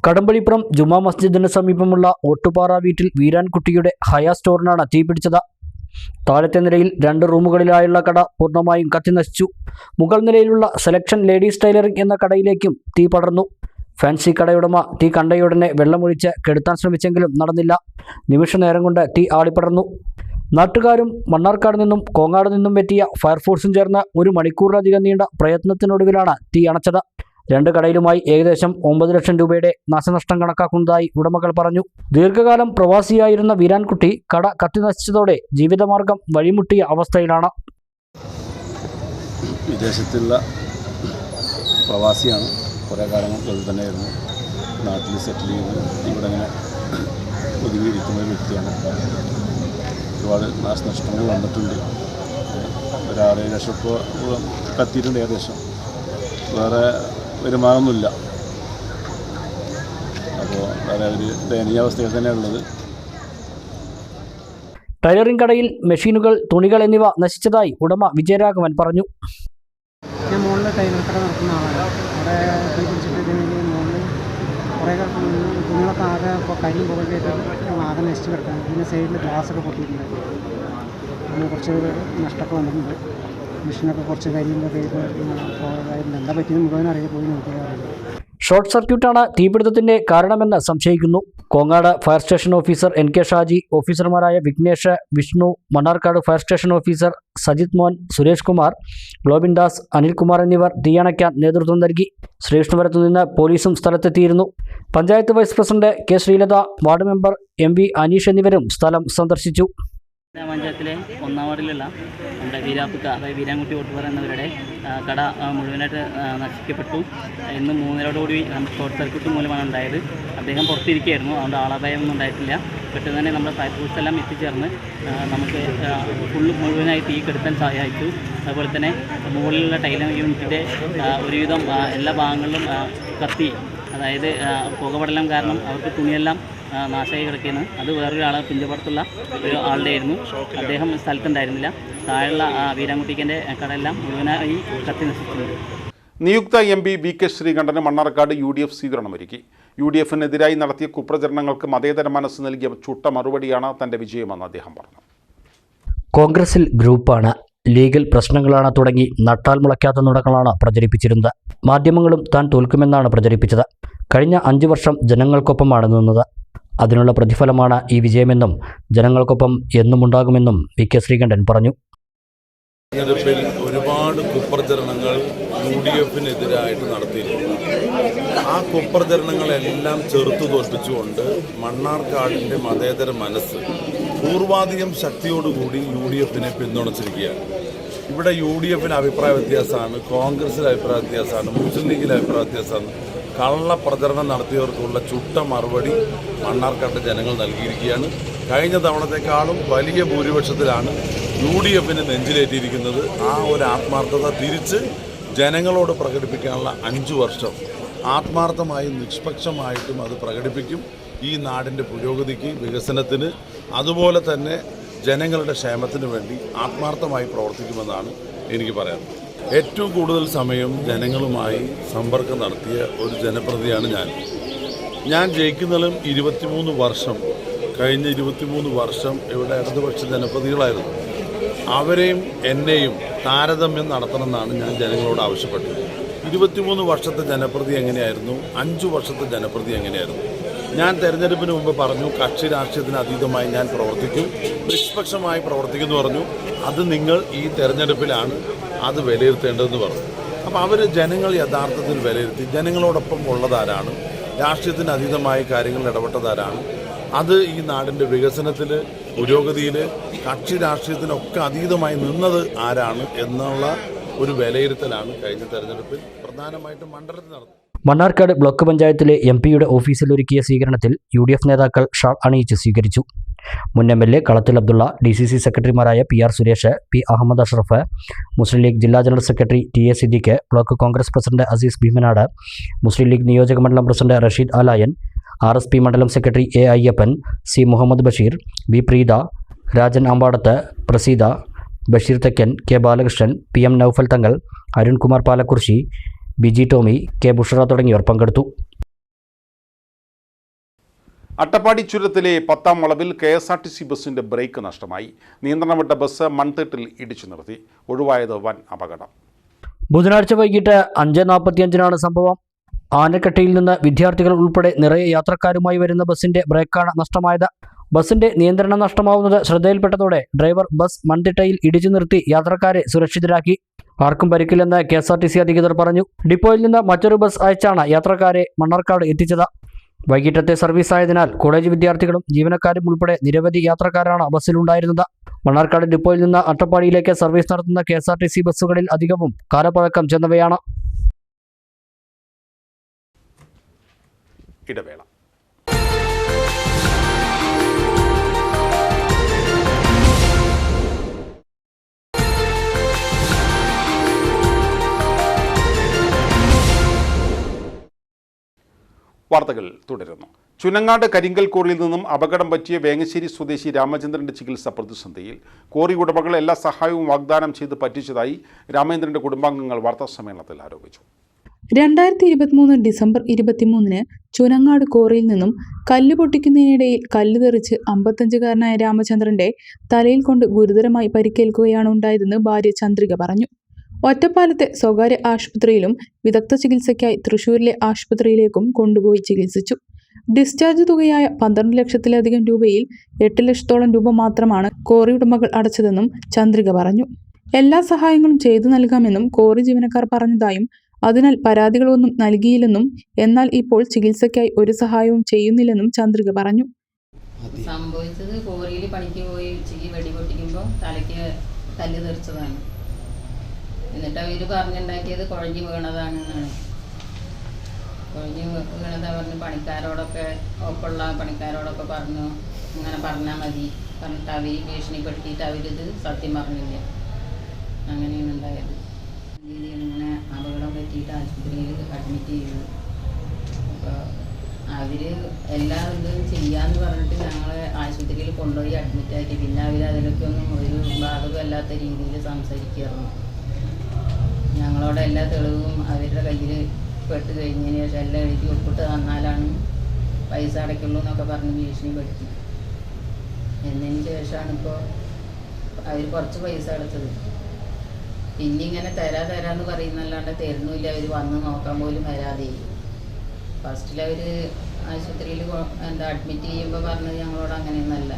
കടമ്പഴിപ്പുറം ജുമാ മസ്ജിദിന് സമീപമുള്ള ഓട്ടുപാറ വീട്ടിൽ വീരാൻകുട്ടിയുടെ ഹയ സ്റ്റോറിനാണ് തീപിടിച്ചത്. താഴത്തെ നിലയിൽ 2 റൂമുകളിലായുള്ള കട പൂർണ്ണമായും കത്തിനശിച്ചു. മുകൾ നിലയിലുള്ള സെലക്ഷൻ ലേഡീസ് ടൈലറിംഗ് എന്ന കടയിലേക്കും തീ പടർന്നു. ഫാൻസി കടയുടമ തീ കണ്ടയുടനെ വെള്ളമൊഴിച്ച് കെടുത്താൻ ശ്രമിച്ചെങ്കിലും നടന്നില്ല. നിമിഷനേരം കൊണ്ട് തീ ആളിപ്പടർന്നു. നാട്ടുകാരും മണ്ണാർക്കാട് നിന്നും കോങ്ങാട് നിന്നും എത്തിയ ഫയർഫോഴ്സും ചേർന്ന് 1 മണിക്കൂറിലധികം നീണ്ട പ്രയത്നത്തിനൊടുവിലാണ് തീ അണച്ചത്. 2 കടയിലുമായി ഏകദേശം 9 ലക്ഷം രൂപയുടെ നാശനഷ്ടം കണക്കാക്കുന്നതായി ഉടമകൾ പറഞ്ഞു. ദീർഘകാലം പ്രവാസിയായിരുന്ന വീരാൻകുട്ടി കട കത്തിനശിച്ചതോടെ ജീവിതമാർഗം വഴിമുട്ടിയ അവസ്ഥയിലാണ്. വിദേശത്തുള്ള പ്രവാസിയാണ്. കുറേ കാലങ്ങൾ ഗൾഫിൽ തന്നെയായിരുന്നു. നാട്ടിൽ സെറ്റിൽ ചെയ്ത് ഇവിടെ ഇങ്ങനെ ഒതുങ്ങിയിരിക്കുന്ന ഒരു വ്യക്തിയാണ്. ഒരുപാട് നാശനഷ്ടങ്ങൾ വന്നിട്ടുണ്ട്. ഒരു 6-7 ലക്ഷം ഇപ്പോൾ കത്തിയിട്ടുണ്ട് ഏകദേശം. വേറെ വരുമാനമൊന്നുമില്ല. അപ്പോൾ വേറെ ഒരു ദയനീയാവസ്ഥയിൽ തന്നെയാണുള്ളത്. ടൈലറിംഗ് കടയിൽ മെഷീനുകൾ, തുണികൾ എന്നിവ നശിച്ചതായി ഉടമ വിജയരാഘവൻ പറഞ്ഞു. ഞാൻ മുകളിൽ ടൈലർ കട നടത്തുന്ന ആളാണ്. അവിടെ തീ പിടിച്ചിട്ടുണ്ടെങ്കിൽ മുകളിൽ കുറേ തുണികളൊക്കെ ആകെ ഇപ്പോൾ കരിയും പുകയിലേക്ക് ആകെ നശിച്ച് കിടക്കുന്നത്. പിന്നെ സൈഡിൽ ഗ്ലാസ്സൊക്കെ പൊട്ടിയിട്ടുണ്ട്. അങ്ങനെ കുറച്ച് നഷ്ടമൊക്കെ വന്നിട്ടുണ്ട്. മെഷീനൊക്കെ കുറച്ച് കരിയുമ്പോൾ എന്താ പറ്റിയത് മുഴുവൻ അറിയാൻ പോയി നോക്കിയാറുണ്ട്. ഷോർട്ട് സർക്യൂട്ടാണ് തീപിടുത്തത്തിന്റെ കാരണമെന്ന് സംശയിക്കുന്നു. Kongad fire station officer NK Shaji, ഓഫീസർമാരായ Vignesh, Vishnu, Mannarkkad fire station officer Sajith Mon, Suresh Kumar, Globin Das, Anilkumar എന്നിവർ തീയണയ്ക്കാൻ നേതൃത്വം നൽകി. ശ്രീകൃഷ്ണപുരത്തു നിന്ന് പോലീസും സ്ഥലത്തെത്തിയിരുന്നു. Panchayat vice president K Sreelatha, ward member MV Aneesh എന്നിവരും സ്ഥലം സന്ദർശിച്ചു. പഞ്ചായത്തിലെ 1-ാം വാർഡിലുള്ള നമ്മുടെ വീരാപ്പുക്ക, അതായത് വീരാൻകുട്ടി ഓട്ടുപാറ എന്നവരുടെ കട മുഴുവനായിട്ട് നശിക്കപ്പെട്ടു. ഇന്ന് 3:30ഓടുകൂടി ഷോർട്ട് സർക്യൂട്ട് മൂലമാണ് ഉണ്ടായത്. അദ്ദേഹം പുറത്തിരിക്കുകയായിരുന്നു. അതുകൊണ്ട് ആളപായമൊന്നും ഉണ്ടായിട്ടില്ല. പെട്ടെന്ന് തന്നെ നമ്മുടെ ഫയർഫോഴ്സ് എല്ലാം എത്തിച്ചേർന്ന് നമുക്ക് ഫുള്ള് മുഴുവനായി തീ കെടുത്താൻ സഹായിച്ചു. അതുപോലെ തന്നെ മുകളിലുള്ള ടൈലറിംഗ് യൂണിറ്റിൻ്റെ ഒരുവിധം എല്ലാ ഭാഗങ്ങളിലും കത്തി, അതായത് പുകപടലം കാരണം അവർക്ക് തുണിയെല്ലാം നാശമായി കിടക്കുകയാണ്. അത് വേറൊരാൾ പിഞ്ചപ്പുറത്തുള്ള ഒരു ആളുടെ ആയിരുന്നു. അദ്ദേഹം സ്ഥലത്തുണ്ടായിരുന്നില്ല. താഴെയുള്ള വീരാൻകുട്ടിക്കൻ്റെ കടയെല്ലാം മുഴുവനായി കത്തി നശിച്ചിട്ടുണ്ട്. നിയുക്ത MP VK Sreekandan Mannarkkad UDF സ്വീകരണമൊരുക്കി. UDFനെതിരായി നടത്തിയ കുപ്രചരണങ്ങൾക്ക് മതേതര മനസ്സ് നൽകിയ ചുട്ട മറുപടിയാണ് തൻ്റെ വിജയമെന്ന് അദ്ദേഹം പറഞ്ഞു. കോൺഗ്രസിൽ ഗ്രൂപ്പാണ്, ലീഗൽ പ്രശ്നങ്ങളാണ് തുടങ്ങി നട്ടാൽ മുളയ്ക്കാത്ത നുണകളാണ് പ്രചരിപ്പിച്ചിരുന്നത്. മാധ്യമങ്ങളും താൻ തോൽക്കുമെന്നാണ് പ്രചരിപ്പിച്ചത്. കഴിഞ്ഞ 5 വർഷം ജനങ്ങൾക്കൊപ്പമാണ് നിന്നത്. അതിനുള്ള പ്രതിഫലമാണ് ഈ വിജയമെന്നും ജനങ്ങൾക്കൊപ്പം എന്നുമുണ്ടാകുമെന്നും VK ശ്രീകണ്ഠൻ പറഞ്ഞു. തെരഞ്ഞെടുപ്പിൽ ഒരുപാട് കുപ്രചരണങ്ങൾ UDFനെതിരായിട്ട് നടത്തിയിട്ടുണ്ട്. ആ കുപ്രചരണങ്ങളെല്ലാം ചെറുത്തു തോൽപ്പിച്ചുകൊണ്ട് മണ്ണാർക്കാടിൻ്റെ മതേതര മനസ്സ് പൂർവാധികം ശക്തിയോടുകൂടി UDFനെ പിന്തുണച്ചിരിക്കുകയാണ്. ഇവിടെ UDFന് അഭിപ്രായ വ്യത്യാസമാണ്, കോൺഗ്രസിൽ അഭിപ്രായ വ്യത്യാസമാണ്, മുസ്ലിം ലീഗിൽ അഭിപ്രായ വ്യത്യാസമാണ്. കള്ള പ്രചരണം നടത്തിയവർക്കുള്ള ചുട്ട മറുപടി മണ്ണാർക്കാട് ജനങ്ങൾ നൽകിയിരിക്കുകയാണ്. കഴിഞ്ഞ തവണത്തെക്കാളും വലിയ ഭൂരിപക്ഷത്തിലാണ് UDFന് നെഞ്ചിലേറ്റിയിരിക്കുന്നത്. ആ ഒരു ആത്മാർത്ഥത തിരിച്ച് ജനങ്ങളോട് പ്രകടിപ്പിക്കാനുള്ള 5 വർഷം ആത്മാർത്ഥമായും നിഷ്പക്ഷമായിട്ടും അത് പ്രകടിപ്പിക്കും. ഈ നാടിൻ്റെ പുരോഗതിക്ക്, വികസനത്തിന്, അതുപോലെ തന്നെ ജനങ്ങളുടെ ക്ഷേമത്തിന് വേണ്ടി ആത്മാർത്ഥമായി പ്രവർത്തിക്കുമെന്നാണ് എനിക്ക് പറയാനുള്ളത്. ഏറ്റവും കൂടുതൽ സമയം ജനങ്ങളുമായി സമ്പർക്കം നടത്തിയ ഒരു ജനപ്രതിനിധിയാണ് ഞാൻ ജയിക്കുന്നതിലും 23 വർഷം, കഴിഞ്ഞ 23 വർഷം ഇവിടെ ഇടതുപക്ഷ ജനപ്രതിനിധികളായിരുന്നു. അവരെയും എന്നെയും താരതമ്യം നടത്തണമെന്നാണ് ഞാൻ ജനങ്ങളോട് ആവശ്യപ്പെട്ടത്. 23 വർഷത്തെ ജനപ്രതി എങ്ങനെയായിരുന്നു, 5 വർഷത്തെ ജനപ്രതി എങ്ങനെയായിരുന്നു? ഞാൻ തെരഞ്ഞെടുപ്പിന് മുമ്പ് പറഞ്ഞു, കക്ഷി രാഷ്ട്രീയത്തിന് അതീതമായി ഞാൻ പ്രവർത്തിക്കും, നിഷ്പക്ഷമായി പ്രവർത്തിക്കുമെന്ന് പറഞ്ഞു. അത് നിങ്ങൾ ഈ തെരഞ്ഞെടുപ്പിലാണ് അത് വിലയിരുത്തേണ്ടതെന്ന് പറഞ്ഞു. അപ്പോൾ അവർ ജനങ്ങൾ യഥാർത്ഥത്തിൽ വിലയിരുത്തി ജനങ്ങളോടൊപ്പം ഉള്ളതാരാണ്, രാഷ്ട്രീയത്തിന് അതീതമായ കാര്യങ്ങളിൽ ഇടപെട്ടതാരാണ്, അത് ഈ നാടിൻ്റെ വികസനത്തിൽ, പുരോഗതിയിൽ, കക്ഷി രാഷ്ട്രീയത്തിനൊക്കെ അതീതമായി നിന്നത് ആരാണ് എന്നുള്ള ഒരു വിലയിരുത്തലാണ് കഴിഞ്ഞ തെരഞ്ഞെടുപ്പിൽ പ്രധാനമായിട്ടും മണ്ഡലത്തിൽ നടന്നത്. മണ്ണാർക്കാട് ബ്ലോക്ക് പഞ്ചായത്തിലെ MP-യുടെ ഓഫീസിൽ ഒരുക്കിയ സ്വീകരണത്തിൽ UDF നേതാക്കൾ ഷാൾ അണിയിച്ച് സ്വീകരിച്ചു. മുൻ MLA കളത്തിൽ അബ്ദുള്ള, DCC സെക്രട്ടറിമാരായ PR സുരേഷ്, P അഹമ്മദ് അഷ്റഫ്, മുസ്ലിം ലീഗ് ജില്ലാ general secretary TA Siddique, block Congress president Azeez Bheemanad, Muslim League നിയോജക മണ്ഡലം പ്രസിഡന്റ് റഷീദ് ആലായൻ, RSP മണ്ഡലം secretary A Ayyappan, C Muhammad Basheer, V Preetha, Rajan Ambadath, Praseetha, Basheer Thekkan, K Balakrishnan, PM Noufal Thangal, Arunkumar Palakkurissi, BG Tomy, K Bushra തുടങ്ങിയവർ പങ്കെടുത്തു. അട്ടപ്പാടി ചുരത്തിലെ 10-ാം വളവിൽ KSRTC ബസ്സിന്റെ ബ്രേക്ക് നഷ്ടമായി. നിയന്ത്രണം വിട്ട ബസ് മൺതിട്ടിൽ ഇടിച്ചു നിർത്തി. ഒഴിവായത് വൻ അപകടം. ബുധനാഴ്ച വൈകിട്ട് 5:45 സംഭവം. ആനക്കട്ടിയിൽ നിന്ന് വിദ്യാർത്ഥികൾ ഉൾപ്പെടെ നിറയെ യാത്രക്കാരുമായി വരുന്ന ബസിന്റെ ബ്രേക്കാണ് നഷ്ടമായത്. ബസിന്റെ നിയന്ത്രണം നഷ്ടമാവുന്നത് ശ്രദ്ധയിൽപ്പെട്ടതോടെ ഡ്രൈവർ ബസ് മൺതിട്ടയിൽ ഇടിച്ചു നിർത്തി യാത്രക്കാരെ സുരക്ഷിതരാക്കി. ആർക്കും പരിക്കില്ലെന്ന് KSRTC അധികൃതർ പറഞ്ഞു. ഡിപ്പോയിൽ നിന്ന് മറ്റൊരു ബസ് അയച്ചാണ് യാത്രക്കാരെ മണ്ണാർക്കാട് എത്തിച്ചത്. വൈകിട്ടത്തെ സർവീസ് ആയതിനാൽ കോളേജ് വിദ്യാർത്ഥികളും ജീവനക്കാരും ഉൾപ്പെടെ നിരവധി യാത്രക്കാരാണ് ബസ്സിലുണ്ടായിരുന്നത്. മണ്ണാർക്കാട് ഡിപ്പോയിൽ നിന്ന് അട്ടപ്പാടിയിലേക്ക് സർവീസ് നടത്തുന്ന KSRTC ബസ്സുകളിൽ അധികവും കാലപ്പഴക്കം ചെന്നവയാണ്. ഇടവേള. വാർത്തകൾ തുടരുന്നു. ചുനങ്ങാട് കരിങ്കൽ കോറിയിൽ നിന്നും അപകടം പറ്റിയ വേങ്ങശ്ശേരി സ്വദേശി രാമചന്ദ്രന്റെ ചികിത്സ പ്രതിസന്ധിയിൽ. കോറി ഉടമകൾ എല്ലാ സഹായവും വാഗ്ദാനം ചെയ്ത് പറ്റിച്ചതായി രാമചന്ദ്രന്റെ കുടുംബാംഗങ്ങൾ വാർത്താസമ്മേളനത്തിൽ ആരോപിച്ചു. 2023 ഡിസംബർ 23 ചുനങ്ങാട് കോറിയിൽ നിന്നും കല്ല് പൊട്ടിക്കുന്നതിനിടയിൽ കല്ല് തെറിച്ച് 55-കാരനായ രാമചന്ദ്രന്റെ തലയിൽ കൊണ്ട് ഗുരുതരമായി പരിക്കേൽക്കുകയാണ് ഉണ്ടായതെന്ന് ഭാര്യ ചന്ദ്രിക പറഞ്ഞു. ഒറ്റപ്പാലത്തെ സ്വകാര്യ ആശുപത്രിയിലും വിദഗ്ധ ചികിത്സയ്ക്കായി തൃശൂരിലെ ആശുപത്രിയിലേക്കും കൊണ്ടുപോയി ചികിത്സിച്ചു. ഡിസ്ചാർജ് തുകയായ 12 ലക്ഷത്തിലധികം രൂപയിൽ 8 ലക്ഷത്തോളം രൂപ മാത്രമാണ് കോറി ഉടമകൾ അടച്ചതെന്നും ചന്ദ്രിക പറഞ്ഞു. എല്ലാ സഹായങ്ങളും ചെയ്തു നൽകാമെന്നും കോറി ജീവനക്കാർ പറഞ്ഞതായും അതിനാൽ പരാതികളൊന്നും നൽകിയില്ലെന്നും എന്നാൽ ഇപ്പോൾ ചികിത്സയ്ക്കായി ഒരു സഹായവും ചെയ്യുന്നില്ലെന്നും ചന്ദ്രിക പറഞ്ഞു. സംഭവിച്ചത് കോറിയിൽ പണിക്ക് പോയി ഉച്ചയ്ക്ക് വെടി പൊട്ടിക്കുമ്പോൾ തലയ്ക്ക് കല്ല് തെറിച്ചതാണ്. എന്നിട്ട് അവർ പറഞ്ഞുണ്ടാക്കിയത് കുഴഞ്ഞു വീണതാണെന്നാണ്. കുഴഞ്ഞു വീണതാ പറഞ്ഞ് പണിക്കാരോടൊക്കെ ഒപ്പമുള്ള പണിക്കാരോടൊക്കെ പറഞ്ഞു അങ്ങനെ പറഞ്ഞാൽ മതി പറഞ്ഞിട്ട് അവർ ഭീഷണിപ്പെടുത്തിയിട്ട് അവരിത് സത്യം പറഞ്ഞില്ല. അങ്ങനെയാണ് ഉണ്ടായത്. ഇങ്ങനെ അപകടം പറ്റിയിട്ട് ആശുപത്രിയിൽ അഡ്മിറ്റ് ചെയ്തു. അപ്പോൾ അവർ എല്ലാ ഇതും ചെയ്യാമെന്ന് പറഞ്ഞിട്ട് ഞങ്ങളെ ആശുപത്രിയിൽ കൊണ്ടുപോയി അഡ്മിറ്റാക്കി. പിന്നെ അവർ അതിലൊക്കെ ഒന്നും ഒരു ബാധകമല്ലാത്ത രീതിയിൽ സംസാരിക്കാറുണ്ട്. ഞങ്ങളോട് എല്ലാ തെളിവും അവരുടെ കയ്യിൽ പെട്ട് കഴിഞ്ഞതിന് ശേഷം എല്ലാം എഴുതി ഒപ്പിട്ട് തന്നാലാണ് പൈസ അടയ്ക്കുള്ളൂ എന്നൊക്കെ പറഞ്ഞ് ഭീഷണിപ്പെടുത്തി. എന്നതിന് ശേഷമാണ് ഇപ്പോൾ അവർ കുറച്ച് പൈസ അടച്ചത്. പിന്നെ ഇങ്ങനെ തരാമെന്ന് പറയുന്നല്ലാണ്ട് തരുന്നില്ല. അവർ വന്ന് നോക്കാൻ പോലും വരാതെ. ഫസ്റ്റിൽ അവർ ആശുപത്രിയിൽ അഡ്മിറ്റ് ചെയ്യുമ്പോൾ പറഞ്ഞത് ഞങ്ങളോട് അങ്ങനെയൊന്നല്ല,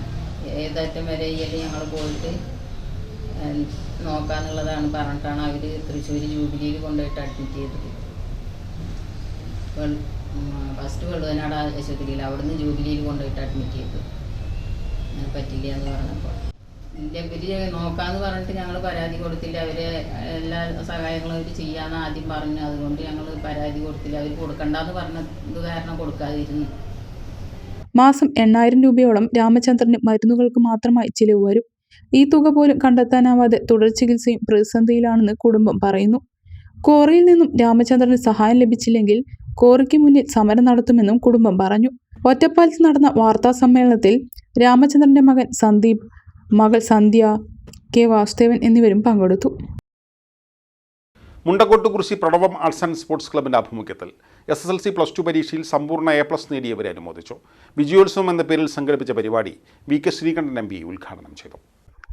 ഏതറ്റം വരെ ചെയ്യലും ഞങ്ങൾ പോയിട്ട് നോക്കാന്നുള്ളതാണ് പറഞ്ഞിട്ടാണ് അവർ തൃശ്ശൂർ ജൂബിലിയിൽ കൊണ്ടുപോയിട്ട് അഡ്മിറ്റ് ചെയ്തത്. ഫസ്റ്റ് വെള്ളുവനാട് ആശുപത്രിയിൽ, അവിടുന്ന് ജൂബിലിയിൽ കൊണ്ടുപോയിട്ട് അഡ്മിറ്റ് ചെയ്തു. അങ്ങനെ പറ്റില്ല എന്ന് പറഞ്ഞപ്പോൾ ഇവർ നോക്കാമെന്ന് പറഞ്ഞിട്ട് ഞങ്ങൾ പരാതി കൊടുത്തില്ല. അവർ എല്ലാ സഹായങ്ങളും അവർ ചെയ്യാമെന്ന് ആദ്യം പറഞ്ഞു. അതുകൊണ്ട് ഞങ്ങൾ പരാതി കൊടുത്തില്ല. അവർ കൊടുക്കണ്ടെന്ന് പറഞ്ഞത് കാരണം കൊടുക്കാതിരുന്നു. മാസം 8000 രൂപയോളം രാമചന്ദ്രന് മരുന്നുകൾക്ക് മാത്രമായി ചിലവ് വരും. ഈ തുക പോലും കണ്ടെത്താനാവാതെ തുടർ ചികിത്സയും പ്രതിസന്ധിയിലാണെന്ന് കുടുംബം പറയുന്നു. കോറിയിൽ നിന്നും രാമചന്ദ്രന് സഹായം ലഭിച്ചില്ലെങ്കിൽ കോറിക്ക് മുന്നിൽ സമരം നടത്തുമെന്നും കുടുംബം പറഞ്ഞു. ഒറ്റപ്പാലത്ത് നടന്ന വാർത്താ സമ്മേളനത്തിൽ രാമചന്ദ്രന്റെ മകൻ സന്ദീപ്, മകൾ സന്ധ്യ, കെ വാസുദേവൻ എന്നിവരും പങ്കെടുത്തു. Mundakkottukurissi Pranavam arts and sports ക്ലബിൻ്റെ ആഭിമുഖ്യത്തിൽ SSLC +2 പരീക്ഷയിൽ സമ്പൂർണ്ണ A+ നേടിയവരെ അനുമോദിച്ചു. വിജയോത്സവം എന്ന പേരിൽ സംഘടിപ്പിച്ച പരിപാടി VK ശ്രീകണ്ഠൻ MP ഉദ്ഘാടനം ചെയ്തു.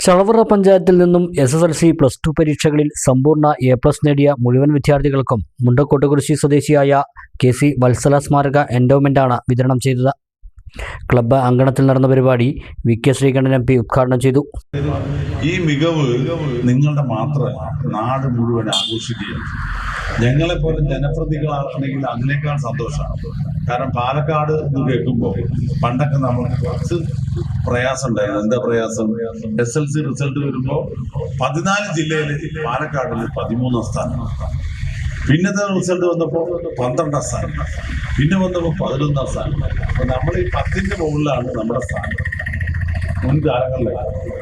ചളവറ പഞ്ചായത്തിൽ നിന്നും SSLC +2 പരീക്ഷകളിൽ സമ്പൂർണ്ണ A+ നേടിയ മുഴുവൻ വിദ്യാർത്ഥികൾക്കും മുണ്ടക്കോട്ടുകുറിശി സ്വദേശിയായ KC വത്സല സ്മാരക എൻഡോമെൻ്റാണ് വിതരണം ചെയ്തത്. ക്ലബ്ബ് അങ്കണത്തിൽ നടന്ന പരിപാടി VK ശ്രീകണ്ഠൻ MP ഉദ്ഘാടനം ചെയ്തു. ഈ മികവ് നിങ്ങളുടെ മാത്രമല്ല, നാട് മുഴുവൻ ആഘോഷിക്കുകയാണ്. ഞങ്ങളെപ്പോലെ ജനപ്രതിനിധികളാണെങ്കിൽ അതിനേക്കാൾ സന്തോഷമാണ്. കാരണം പാലക്കാട് എന്ന് കേൾക്കുമ്പോൾ പണ്ടൊക്കെ നമുക്ക് കുറച്ച് പ്രയാസം ഉണ്ടായിരുന്നു. എന്താ പ്രയാസം? SSLC റിസൾട്ട് വരുമ്പോൾ 14 ജില്ലയിൽ പാലക്കാടിൽ 13 സ്ഥാനം, പിന്നത്തെ റിസൾട്ട് വന്നപ്പോൾ 12 സ്ഥാനം, പിന്നെ വന്നപ്പോൾ 11 സ്ഥാനം. അപ്പൊ നമ്മൾ ഈ 10ന്റെ മുകളിലാണ് നമ്മുടെ സ്ഥാനം മുൻകാലങ്ങളിൽ.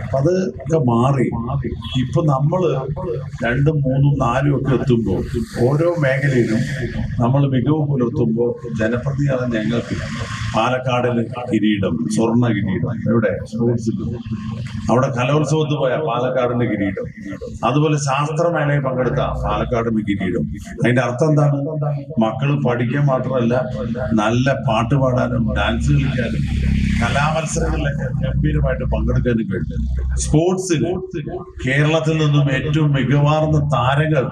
അപ്പൊ അതൊക്കെ മാറി. ഇപ്പൊ നമ്മള് 2, 3, 4 ഒക്കെ എത്തുമ്പോൾ ഓരോ മേഖലയിലും നമ്മൾ മികവ് പുലർത്തുമ്പോൾ ജനപ്രതിനിധിയാണ് ഞങ്ങൾക്ക്. പാലക്കാടിന് കിരീടം, സ്വർണ്ണ കിരീടം, ഇവിടെ സ്പോർട്സിൽ, അവിടെ കലോത്സവത്ത് പോയ പാലക്കാടിന്റെ കിരീടം, അതുപോലെ ശാസ്ത്രമേളയിൽ പങ്കെടുത്ത പാലക്കാടിന് കിരീടം. അതിന്റെ അർത്ഥം എന്താണ്? മക്കള് പഠിക്കാൻ മാത്രമല്ല, നല്ല പാട്ട് പാടാനും ഡാൻസ് കളിക്കാനും കലാമത്സരങ്ങളിലൊക്കെ ഗംഭീരമായിട്ട് പങ്കെടുക്കാനും കഴിയും. സ്പോർട്സിൽ കേരളത്തിൽ നിന്നും ഏറ്റവും മികവാർന്ന താരങ്ങൾ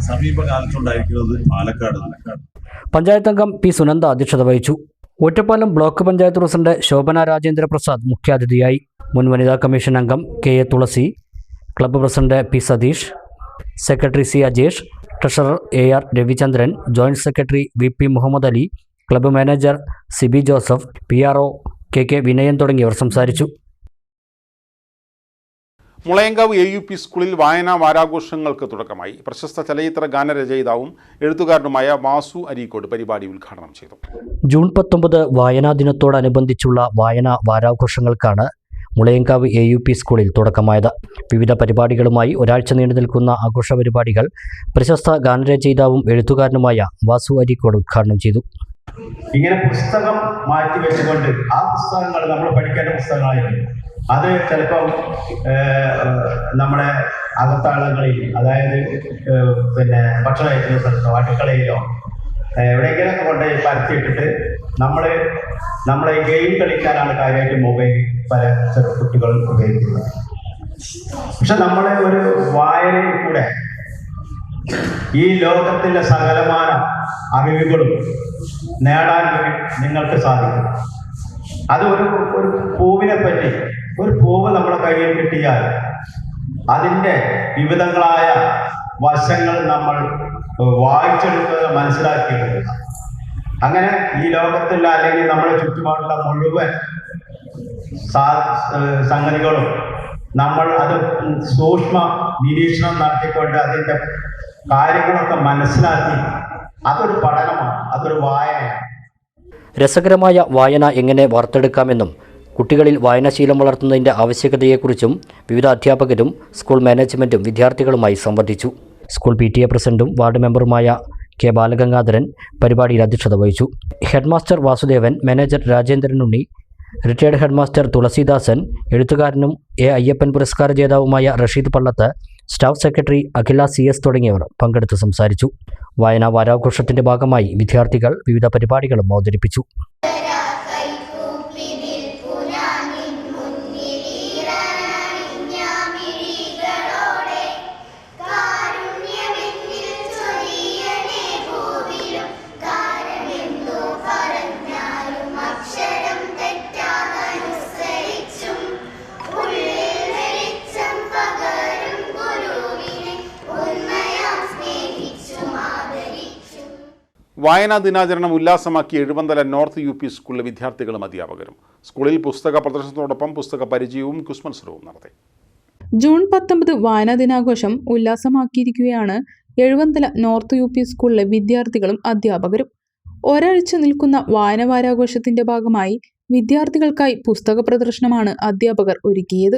സമീപകാലത്തുണ്ടായിരിക്കുന്നത് പാലക്കാട്. പഞ്ചായത്ത് അംഗം P സുനന്ദ അധ്യക്ഷത വഹിച്ചു. ഒറ്റപ്പാലം ബ്ലോക്ക് പഞ്ചായത്ത് പ്രസിഡന്റ് ശോഭന രാജേന്ദ്ര പ്രസാദ് മുഖ്യാതിഥിയായി. മുൻ വനിതാ കമ്മീഷൻ അംഗം KA Thulasi, club president P Satheesh, secretary C Ajesh, treasurer AR Ravichandran, joint secretary VP Muhammad Ali, club manager Siby Joseph, PRO KK Vinayan തുടങ്ങിയവർ സംസാരിച്ചു. മുളയങ്കാവ് AUP സ്കൂളിൽ വായനാ വാരാഘോഷങ്ങൾക്ക് തുടക്കമായി. പ്രശസ്ത ചലച്ചിത്ര ഗാനരചയിതാവും എഴുത്തുകാരനുമായ വാസു അരീക്കോട് പരിപാടി ഉദ്ഘാടനം ചെയ്തു. ജൂൺ 19 വായനാ ദിനത്തോടനുബന്ധിച്ചുള്ള വായനാ വാരാഘോഷങ്ങൾക്കാണ് മുളയങ്കാവ് AUP സ്കൂളിൽ തുടക്കമായത്. വിവിധ പരിപാടികളുമായി ഒരാഴ്ച നീണ്ടു നിൽക്കുന്ന ആഘോഷ പരിപാടികൾ പ്രശസ്ത ഗാനരചയിതാവും എഴുത്തുകാരനുമായ വാസു അരീക്കോട് ഉദ്ഘാടനം ചെയ്തു. ഇങ്ങനെ പുസ്തകം മാറ്റി വെച്ചുകൊണ്ട് ആ പുസ്തകങ്ങൾ നമ്മൾ പഠിക്കേണ്ട പുസ്തകങ്ങളായിരുന്നു. അത് ചിലപ്പം നമ്മുടെ അകത്താളങ്ങളിൽ, അതായത് ഭക്ഷണം കഴിക്കുന്ന സ്ഥലത്തോ അടുക്കളയിലോ എവിടെയെങ്കിലൊക്കെ കൊണ്ട് പരത്തിയിട്ടിട്ട് നമ്മളെ ഗെയിം കളിക്കാനാണ് കാര്യമായിട്ട് മൊബൈൽ പല കുട്ടികളും ഉപയോഗിക്കുന്നത്. പക്ഷെ നമ്മളെ ഒരു വായനയിൽ കൂടെ ഈ ലോകത്തിൻ്റെ സകലമായ അറിവുകളും നേടാൻ നിങ്ങൾക്ക് സാധിക്കും. അത് ഒരു പൂവിനെ പറ്റി, ഒരു പൂവ് നമ്മുടെ കയ്യിൽ കിട്ടിയാൽ അതിൻ്റെ വിവിധങ്ങളായ വശങ്ങൾ നമ്മൾ വായിച്ചെടുക്കുക, മനസ്സിലാക്കിയെടുക്കുക. അങ്ങനെ ഈ ലോകത്തിലുള്ള അല്ലെങ്കിൽ നമ്മുടെ ചുറ്റുപാടുള്ള മുഴുവൻ സംഗതികളും നമ്മൾ അത് സൂക്ഷ്മ നിരീക്ഷണം നടത്തിക്കൊണ്ട് അതിൻ്റെ കാര്യങ്ങളൊക്കെ മനസ്സിലാക്കി അതൊരു പഠനമാണ്, അതൊരു വായനയാണ്. രസകരമായ വായന എങ്ങനെ വാർത്തെടുക്കാമെന്നും കുട്ടികളിൽ വായനാശീലം വളർത്തുന്നതിൻ്റെ ആവശ്യകതയെക്കുറിച്ചും വിവിധ അധ്യാപകരും സ്കൂൾ മാനേജ്മെൻറ്റും വിദ്യാർത്ഥികളുമായി സംവദിച്ചു. സ്കൂൾ PTA പ്രസിഡന്റും വാർഡ് മെമ്പറുമായ K. ബാലഗംഗാധരൻ പരിപാടിയിൽ അധ്യക്ഷത വഹിച്ചു. ഹെഡ്മാസ്റ്റർ വാസുദേവൻ, മാനേജർ രാജേന്ദ്രൻ ഉണ്ണി, റിട്ടയർഡ് ഹെഡ്മാസ്റ്റർ തുളസീദാസൻ, എഴുത്തുകാരനും A. അയ്യപ്പൻ പുരസ്കാര ജേതാവുമായ റഷീദ് പള്ളത്ത്, സ്റ്റാഫ് സെക്രട്ടറി അഖില CS തുടങ്ങിയവർ പങ്കെടുത്ത് സംസാരിച്ചു. വായനാ വാരാഘോഷത്തിന്റെ ഭാഗമായി വിദ്യാർത്ഥികൾ വിവിധ പരിപാടികളും അവതരിപ്പിച്ചു. വായനാ ദിനാചരണം ഉല്ലാസമാക്കി എഴുവന്തല നോർത്ത് UP സ്കൂളിലെ വിദ്യാർത്ഥികളും അധ്യാപകരും. സ്കൂളിൽ പുസ്തക പ്രദർശനത്തോടൊപ്പം പുസ്തക പരിചയവും ക്വിസ് മത്സരവും നടത്തി. ജൂൺ 19 വായനാ ദിനാഘോഷം ഉല്ലാസമാക്കിയിരിക്കുകയാണ് എഴുവന്തല നോർത്ത് UP സ്കൂളിലെ വിദ്യാർത്ഥികളും അധ്യാപകരും. ഒരാഴ്ച നിൽക്കുന്ന വായനാ വാരാഘോഷത്തിന്റെ ഭാഗമായി വിദ്യാർത്ഥികൾക്കായി പുസ്തക പ്രദർശനമാണ് അധ്യാപകർ ഒരുക്കിയത്.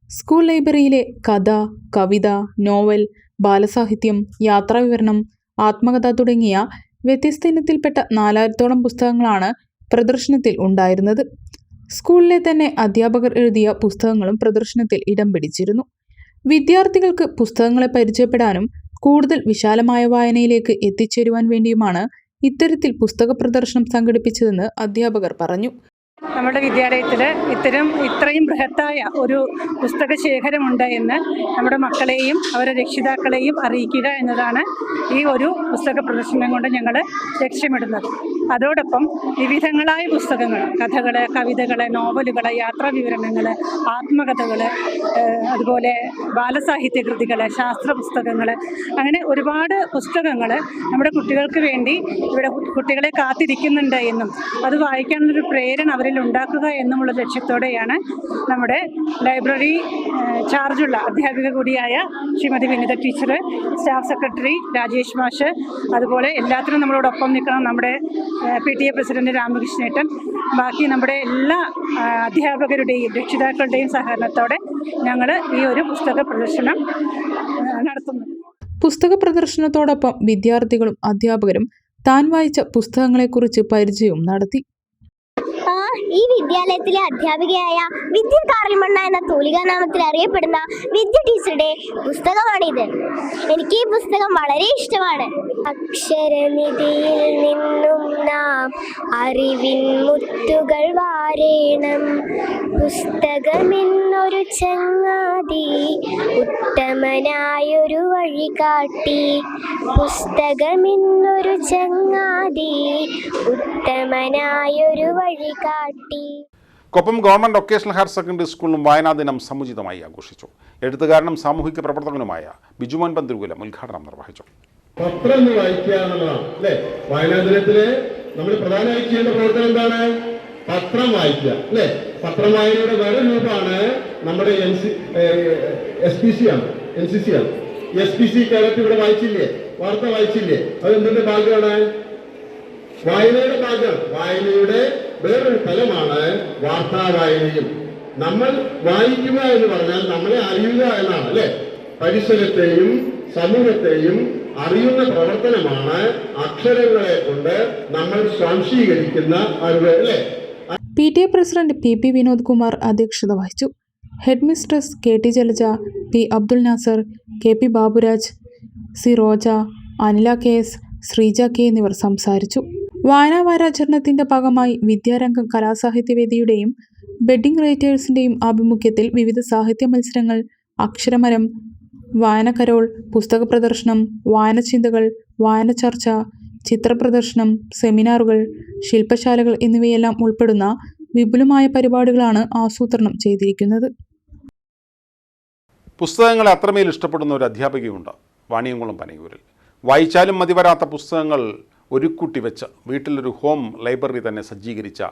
സ്കൂൾ ലൈബ്രറിയിലെ കഥ, കവിത, നോവൽ, ബാലസാഹിത്യം, യാത്രാവിവരണം, ആത്മകഥ തുടങ്ങിയ വ്യത്യസ്ത ഇനത്തിൽപ്പെട്ട 4000ഓളം പുസ്തകങ്ങളാണ് പ്രദർശനത്തിൽ ഉണ്ടായിരുന്നത്. സ്കൂളിലെ തന്നെ അധ്യാപകർ എഴുതിയ പുസ്തകങ്ങളും പ്രദർശനത്തിൽ ഇടം പിടിച്ചിരുന്നു. വിദ്യാർത്ഥികൾക്ക് പുസ്തകങ്ങളെ പരിചയപ്പെടാനും കൂടുതൽ വിശാലമായ വായനയിലേക്ക് എത്തിച്ചേരുവാൻ വേണ്ടിയുമാണ് ഇത്തരത്തിൽ പുസ്തക പ്രദർശനം സംഘടിപ്പിച്ചതെന്ന് അധ്യാപകർ പറഞ്ഞു. നമ്മുടെ വിദ്യാലയത്തിൽ ഇത്രയും ബൃഹത്തായ ഒരു പുസ്തക ശേഖരമുണ്ട് എന്ന് നമ്മുടെ മക്കളെയും അവരുടെ രക്ഷിതാക്കളെയും അറിയിക്കുക എന്നതാണ് ഈ ഒരു പുസ്തക പ്രദർശനം കൊണ്ട് ഞങ്ങൾ ലക്ഷ്യമിടുന്നത്. അതോടൊപ്പം വിവിധങ്ങളായ പുസ്തകങ്ങൾ, കഥകൾ, കവിതകൾ, നോവലുകൾ, യാത്രാവിവരണങ്ങൾ, ആത്മകഥകൾ, അതുപോലെ ബാലസാഹിത്യ കൃതികൾ, ശാസ്ത്ര പുസ്തകങ്ങൾ, അങ്ങനെ ഒരുപാട് പുസ്തകങ്ങൾ നമ്മുടെ കുട്ടികൾക്ക് വേണ്ടി ഇവിടെ കുട്ടികളെ കാത്തിരിക്കുന്നുണ്ട് എന്നും അത് വായിക്കാനുള്ളൊരു പ്രേരണ അവരിൽ ഉണ്ടാക്കുക എന്നുമുള്ള ലക്ഷ്യത്തോടെയാണ് നമ്മുടെ ലൈബ്രറി ചാർജുള്ള അധ്യാപിക കൂടിയായ Shrimati Vinitha teacher, staff secretary Rajesh മാഷ്, അതുപോലെ എല്ലാത്തിനും നമ്മളോടൊപ്പം നിൽക്കണം നമ്മുടെ PTA പ്രസിഡന്റ് രാമകൃഷ്ണേട്ടൻ, ബാക്കി നമ്മുടെ എല്ലാ അധ്യാപകരുടെയും രക്ഷിതാക്കളുടെയും സഹകരണത്തോടെ ഞങ്ങൾ ഈ ഒരു പുസ്തക പ്രദർശനം നടത്തുന്നു. പുസ്തക പ്രദർശനത്തോടൊപ്പം വിദ്യാർത്ഥികളും അധ്യാപകരും താൻ വായിച്ച പുസ്തകങ്ങളെക്കുറിച്ച് പരിചയവും നടത്തി. ഈ വിദ്യാലയത്തിലെ അധ്യാപികയായ വിദ്യ കാറിൽമണ്ണ എന്ന തൂലികാനാമത്തിൽ അറിയപ്പെടുന്ന വിദ്യ ടീച്ചറുടെ പുസ്തകമാണിത്. എനിക്ക് ഈ പുസ്തകം വളരെ ഇഷ്ടമാണ്. അക്ഷരനിധിയിൽ നിന്നും നാം അറിവിൻ മുത്തുകൾ വാരേണം. പുസ്തകമെന്നൊരു ചങ്ങാതി, ഉത്തമനായൊരു വഴികാട്ടി. പുസ്തകമെന്നൊരു ചങ്ങാതി, ഉത്തമനായൊരു വഴികാട്ടി. Koppam government vocational higher secondary സ്കൂളിലും വായനാ ദിനം സമുചിതമായി ആഘോഷിച്ചു. എഴുത്തുകാരനും സാമൂഹിക പ്രവർത്തകനുമായ ബിജുമോൻ പന്തിരുകുലം ഉദ്ഘാടനം നിർവഹിച്ചു. പത്രം വായിക്കുക എന്നുള്ളതാണ് അല്ലേ വായനാ ദിനത്തില് നമ്മൾ പ്രധാനമായി ചെയ്യേണ്ട പ്രവർത്തനം എന്താണ്? പത്രം വായിക്കുക അല്ലേ? പത്രം വായനയുടെ വേറെ രൂപമാണ് നമ്മുടെ SPC ആണ്, NCC ആണ്. SPC കേരളത്തിൽ ഇവിടെ വായിച്ചില്ലേ? വാർത്ത വായിച്ചില്ലേ? അത് എന്തിന്റെ ഭാഗമാണ്? വായനയുടെ ഭാഗമാണ്. വായനയുടെ വേറൊരു തലമാണ് വാർത്താ വായനയും. നമ്മൾ വായിക്കുക എന്ന് പറഞ്ഞാൽ നമ്മളെ അറിയുക എന്നാണ് അല്ലെ? പരിസരത്തെയും സമൂഹത്തെയും അറിയുന്ന പ്രവർത്തനമാണ് അക്ഷരങ്ങളെ കൊണ്ട് നമ്മൾ സ്വാംശീകരിക്കുന്ന അറിവ് അല്ലെ? PTA president PP Vinod Kumar അധ്യക്ഷത വഹിച്ചു. Head mistress KT Jalaja, P Abdul Nasar, KP Baburaj, C Roja, Anila KS, Sreeja K എന്നിവർ സംസാരിച്ചു. വായനാ വാരാചരണത്തിന്റെ ഭാഗമായി വിദ്യാരംഗം കലാസാഹിത്യവേദിയുടെയും ബെഡിംഗ് റൈറ്റേഴ്സിന്റെയും ആഭിമുഖ്യത്തിൽ വിവിധ സാഹിത്യ മത്സരങ്ങൾ, അക്ഷരമരം, വായനക്കരോൾ, പുസ്തക പ്രദർശനം, വായനചിന്തകൾ, വായന ചർച്ച, ചിത്രപ്രദർശനം, സെമിനാറുകൾ, ശില്പശാലകൾ എന്നിവയെല്ലാം ഉൾപ്പെടുന്ന വിപുലമായ പരിപാടികളാണ് ആസൂത്രണം ചെയ്തിരിക്കുന്നത്. പുസ്തകങ്ങളെ അത്രമേൽ ഇഷ്ടപ്പെടുന്ന ഒരു അധ്യാപികയുണ്ട് വാണിയംകുളം പനയൂരിൽ. വായിച്ചാലും മതിവരാത്ത പുസ്തകങ്ങൾ ഒരുക്കൂട്ടി വെച്ച് വീട്ടിലൊരു ഹോം ലൈബ്രറി തന്നെ സജ്ജീകരിച്ച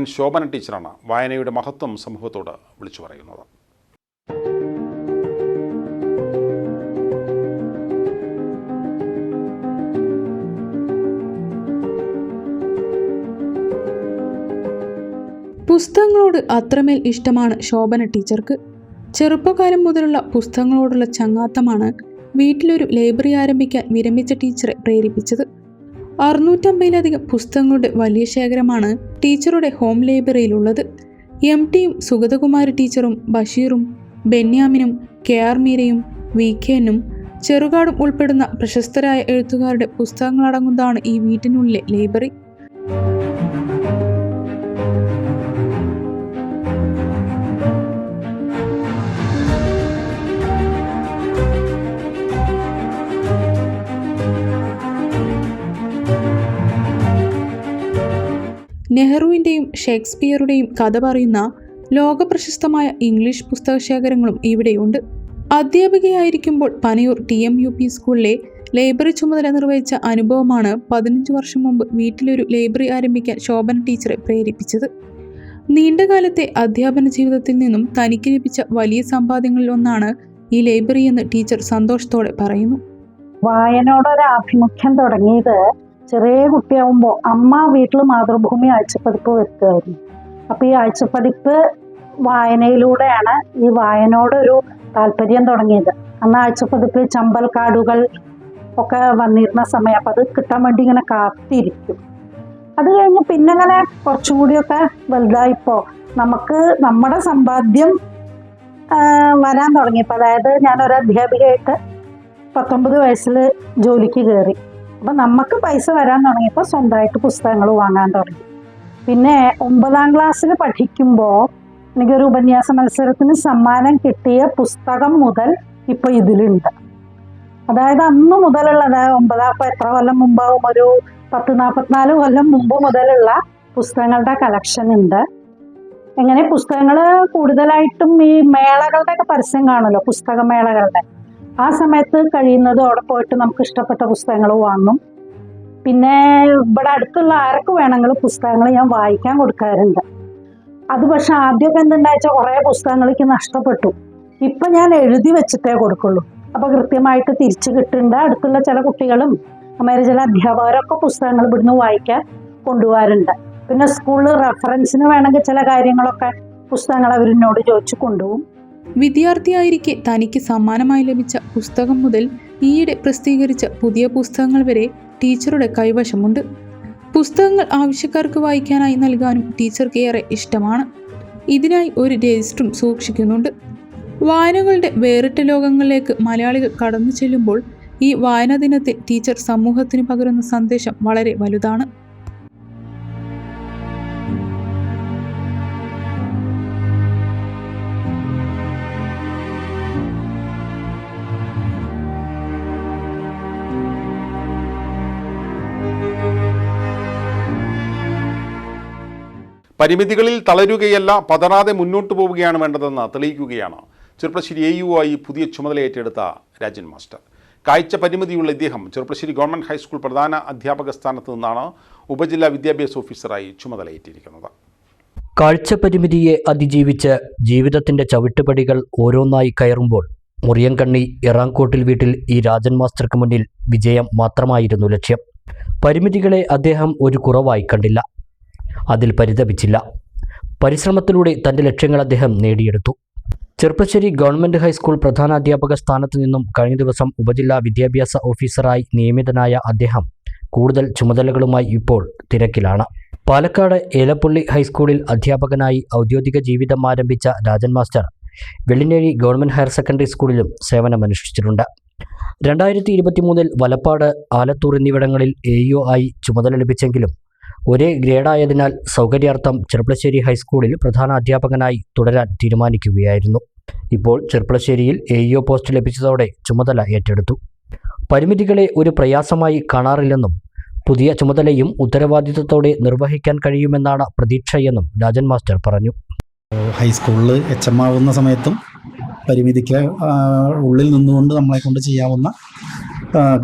N ശോഭന ടീച്ചറാണ് വായനയുടെ മഹത്വം സമൂഹത്തോട് വിളിച്ചു പറയുന്നത്. പുസ്തകങ്ങളോട് അത്രമേൽ ഇഷ്ടമാണ് ശോഭന ടീച്ചർക്ക്. ചെറുപ്പകാലം മുതലുള്ള പുസ്തകങ്ങളോടുള്ള ചങ്ങാത്തമാണ് വീട്ടിലൊരു ലൈബ്രറി ആരംഭിക്കാൻ വിരമിച്ച ടീച്ചറെ പ്രേരിപ്പിച്ചത്. 650-ലധികം പുസ്തകങ്ങളുടെ വലിയ ശേഖരമാണ് ടീച്ചറുടെ ഹോം ലൈബ്രറിയിലുള്ളത്. MTയും സുഗതകുമാരി ടീച്ചറും ബഷീറും ബെന്യാമിനും KR മീരയും VKനും ചെറുകാടും ഉൾപ്പെടുന്ന പ്രശസ്തരായ എഴുത്തുകാരുടെ പുസ്തകങ്ങളടങ്ങുന്നതാണ് ഈ വീട്ടിനുള്ളിലെ ലൈബ്രറി. നെഹ്റുവിൻ്റെയും ഷേക്സ്പിയറുടെയും കഥ പറയുന്ന ലോകപ്രശസ്തമായ ഇംഗ്ലീഷ് പുസ്തകശേഖരങ്ങളും ഇവിടെയുണ്ട്. അധ്യാപികയായിരിക്കുമ്പോൾ പനയൂർ TMUP സ്കൂളിലെ ലൈബ്രറി ചുമതല നിർവഹിച്ച അനുഭവമാണ് 15 വർഷം മുമ്പ് വീട്ടിലൊരു ലൈബ്രറി ആരംഭിക്കാൻ ശോഭന ടീച്ചറെ പ്രേരിപ്പിച്ചത്. നീണ്ടകാലത്തെ അധ്യാപന ജീവിതത്തിൽ നിന്നും തനിക്ക് ലഭിച്ച വലിയ സമ്പാദ്യങ്ങളിൽ ഒന്നാണ് ഈ ലൈബ്രറി എന്ന് ടീച്ചർ സന്തോഷത്തോടെ പറയുന്നു. വായനയോടൊരാഭിമുഖ്യം തുടങ്ങിയത് ചെറിയ കുട്ടിയാവുമ്പോൾ അമ്മ വീട്ടിൽ മാതൃഭൂമി ആഴ്ചപ്പതിപ്പ് വരുത്തുമായിരുന്നു. അപ്പോൾ ഈ ആഴ്ചപ്പതിപ്പ് വായനയിലൂടെയാണ് ഈ വായനയോടൊരു താല്പര്യം തുടങ്ങിയത്. അന്ന് ആഴ്ചപ്പതിപ്പ് ചമ്പൽക്കാടുകൾ ഒക്കെ വന്നിരുന്ന സമയം, അപ്പോൾ അത് കിട്ടാൻ വേണ്ടി ഇങ്ങനെ കാത്തിരിക്കും. അത് കഴിഞ്ഞ് പിന്നെ ഇങ്ങനെ കുറച്ചും കൂടിയൊക്കെ വലുതായിപ്പോൾ നമുക്ക് നമ്മുടെ സമ്പാദ്യം വരാൻ തുടങ്ങിയപ്പോൾ, അതായത് ഞാനൊരു അധ്യാപികയായിട്ട് 19 വയസ്സിൽ ജോലിക്ക് കയറി. അപ്പം നമുക്ക് പൈസ വരാൻ തുടങ്ങിയപ്പോൾ സ്വന്തമായിട്ട് പുസ്തകങ്ങൾ വാങ്ങാൻ തുടങ്ങി. പിന്നെ 9ാം ക്ലാസ്സിൽ പഠിക്കുമ്പോൾ എനിക്കൊരു ഉപന്യാസ മത്സരത്തിന് സമ്മാനം കിട്ടിയ പുസ്തകം മുതൽ ഇപ്പോൾ ഇതിലുണ്ട്. അതായത് അന്ന് മുതലുള്ള, അതായത് 9 എത്ര കൊല്ലം മുമ്പാവും, ഒരു 10-44 കൊല്ലം മുമ്പ് മുതലുള്ള പുസ്തകങ്ങളുടെ കളക്ഷൻ ഉണ്ട്. എങ്ങനെ പുസ്തകങ്ങൾ കൂടുതലായിട്ടും ഈ മേളകളുടെയൊക്കെ പരസ്യം കാണുമല്ലോ, പുസ്തകമേളകളുടെ, ആ സമയത്ത് കഴിയുന്നത് അവിടെ പോയിട്ട് നമുക്ക് ഇഷ്ടപ്പെട്ട പുസ്തകങ്ങൾ വാങ്ങും. പിന്നെ ഇവിടെ അടുത്തുള്ള ആർക്ക് വേണമെങ്കിലും പുസ്തകങ്ങൾ ഞാൻ വായിക്കാൻ കൊടുക്കാറുണ്ട്. അത് പക്ഷെ ആദ്യമൊക്കെ എന്തുണ്ടാച്ചാൽ കുറേ പുസ്തകങ്ങൾക്ക് നഷ്ടപ്പെട്ടു. ഇപ്പം ഞാൻ എഴുതി വെച്ചിട്ടേ കൊടുക്കുള്ളൂ. അപ്പോൾ കൃത്യമായിട്ട് തിരിച്ചു കിട്ടുന്നുണ്ട്. അടുത്തുള്ള ചില കുട്ടികളും അമ്മേരെ ചില അധ്യാപകരൊക്കെ പുസ്തകങ്ങൾ ഇവിടുന്ന് വായിക്കാൻ കൊണ്ടുപോകാറുണ്ട്. പിന്നെ സ്കൂളിൽ റെഫറൻസിന് വേണമെങ്കിൽ ചില കാര്യങ്ങളൊക്കെ പുസ്തകങ്ങൾ അവരിനോട് ചോദിച്ചു കൊണ്ടുപോകും. വിദ്യാർത്ഥിയായിരിക്കെ തനിക്ക് സമ്മാനമായി ലഭിച്ച പുസ്തകം മുതൽ ഈയിടെ പ്രസിദ്ധീകരിച്ച പുതിയ പുസ്തകങ്ങൾ വരെ ടീച്ചറുടെ കൈവശമുണ്ട്. പുസ്തകങ്ങൾ ആവശ്യക്കാർക്ക് വായിക്കാനായി നൽകാനും ടീച്ചർക്ക് ഏറെ ഇഷ്ടമാണ്. ഇതിനായി ഒരു രജിസ്റ്ററും സൂക്ഷിക്കുന്നുണ്ട്. വായനകളുടെ വേറിട്ട ലോകങ്ങളിലേക്ക് മലയാളികൾ കടന്നു ചെല്ലുമ്പോൾ ഈ വായനാ ദിനത്തിൽ ടീച്ചർ സമൂഹത്തിന് പകരുന്ന സന്ദേശം വളരെ വലുതാണ്. പരിമിതികളിൽ തളരുകയല്ല, പതറാതെ മുന്നോട്ട് പോവുകയാണ് വേണ്ടതെന്ന് തെളിയിക്കുകയാണ് ചെറുപ്പശ്ശേരി AU പുതിയ ചുമതല ഏറ്റെടുത്ത രാജൻ മാസ്റ്റർ. കാഴ്ച പരിമിതിയുള്ള ഇദ്ദേഹം ചെറുപ്പശ്ശേരി ഗവൺമെൻറ് ഹൈസ്കൂൾ പ്രധാന അധ്യാപക സ്ഥാനത്ത് നിന്നാണ് ഉപജില്ലാ വിദ്യാഭ്യാസ ഓഫീസറായി ചുമതലയേറ്റിരിക്കുന്നത്. കാഴ്ചപരിമിതിയെ അതിജീവിച്ച് ജീവിതത്തിന്റെ ചവിട്ടുപടികൾ ഓരോന്നായി കയറുമ്പോൾ മുറിയൻകണ്ണി എറാങ്കോട്ടിൽ വീട്ടിൽ ഈ രാജൻ മാസ്റ്റർക്ക് മുന്നിൽ വിജയം മാത്രമായിരുന്നു ലക്ഷ്യം. പരിമിതികളെ അദ്ദേഹം ഒരു കുറവായി കണ്ടില്ല, അതിൽ പരിതപിച്ചില്ല. പരിശ്രമത്തിലൂടെ തന്റെ ലക്ഷ്യങ്ങൾ അദ്ദേഹം നേടിയെടുത്തു. ചെർപ്പശ്ശേരി ഗവൺമെന്റ് ഹൈസ്കൂൾ പ്രധാനാധ്യാപക സ്ഥാനത്ത് നിന്നും കഴിഞ്ഞ ദിവസം ഉപജില്ലാ വിദ്യാഭ്യാസ ഓഫീസറായി നിയമിതനായ അദ്ദേഹം കൂടുതൽ ചുമതലകളുമായി ഇപ്പോൾ തിരക്കിലാണ്. പാലക്കാട് ഏലപ്പള്ളി ഹൈസ്കൂളിൽ അധ്യാപകനായി ഔദ്യോഗിക ജീവിതം ആരംഭിച്ച Rajan master Vellinezhi government higher secondary സ്കൂളിലും സേവനമനുഷ്ഠിച്ചിട്ടുണ്ട്. 2023 വലപ്പാട്, ആലത്തൂർ എന്നിവിടങ്ങളിൽ AEO ആയി ചുമതല ലഭിച്ചെങ്കിലും ഒരേ ഗ്രേഡായതിനാൽ സൗകര്യാർത്ഥം ചെർപ്പശ്ശേരി ഹൈസ്കൂളിൽ പ്രധാന അധ്യാപകനായി തുടരാൻ തീരുമാനിക്കുകയായിരുന്നു. ഇപ്പോൾ ചെർപ്പശ്ശേരിയിൽ AEO പോസ്റ്റ് ലഭിച്ചതോടെ ചുമതല ഏറ്റെടുത്തു. പരിമിതികളെ ഒരു പ്രയാസമായി കാണാറില്ലെന്നും പുതിയ ചുമതലയും ഉത്തരവാദിത്തത്തോടെ നിർവഹിക്കാൻ കഴിയുമെന്നാണ് പ്രതീക്ഷയെന്നും രാജൻ മാസ്റ്റർ പറഞ്ഞു. ഹൈസ്കൂളിൽ HM ആവുന്ന സമയത്തും പരിമിതിക്ക് ഉള്ളിൽ നിന്നുകൊണ്ട് നമ്മളെക്കൊണ്ട് ചെയ്യാവുന്ന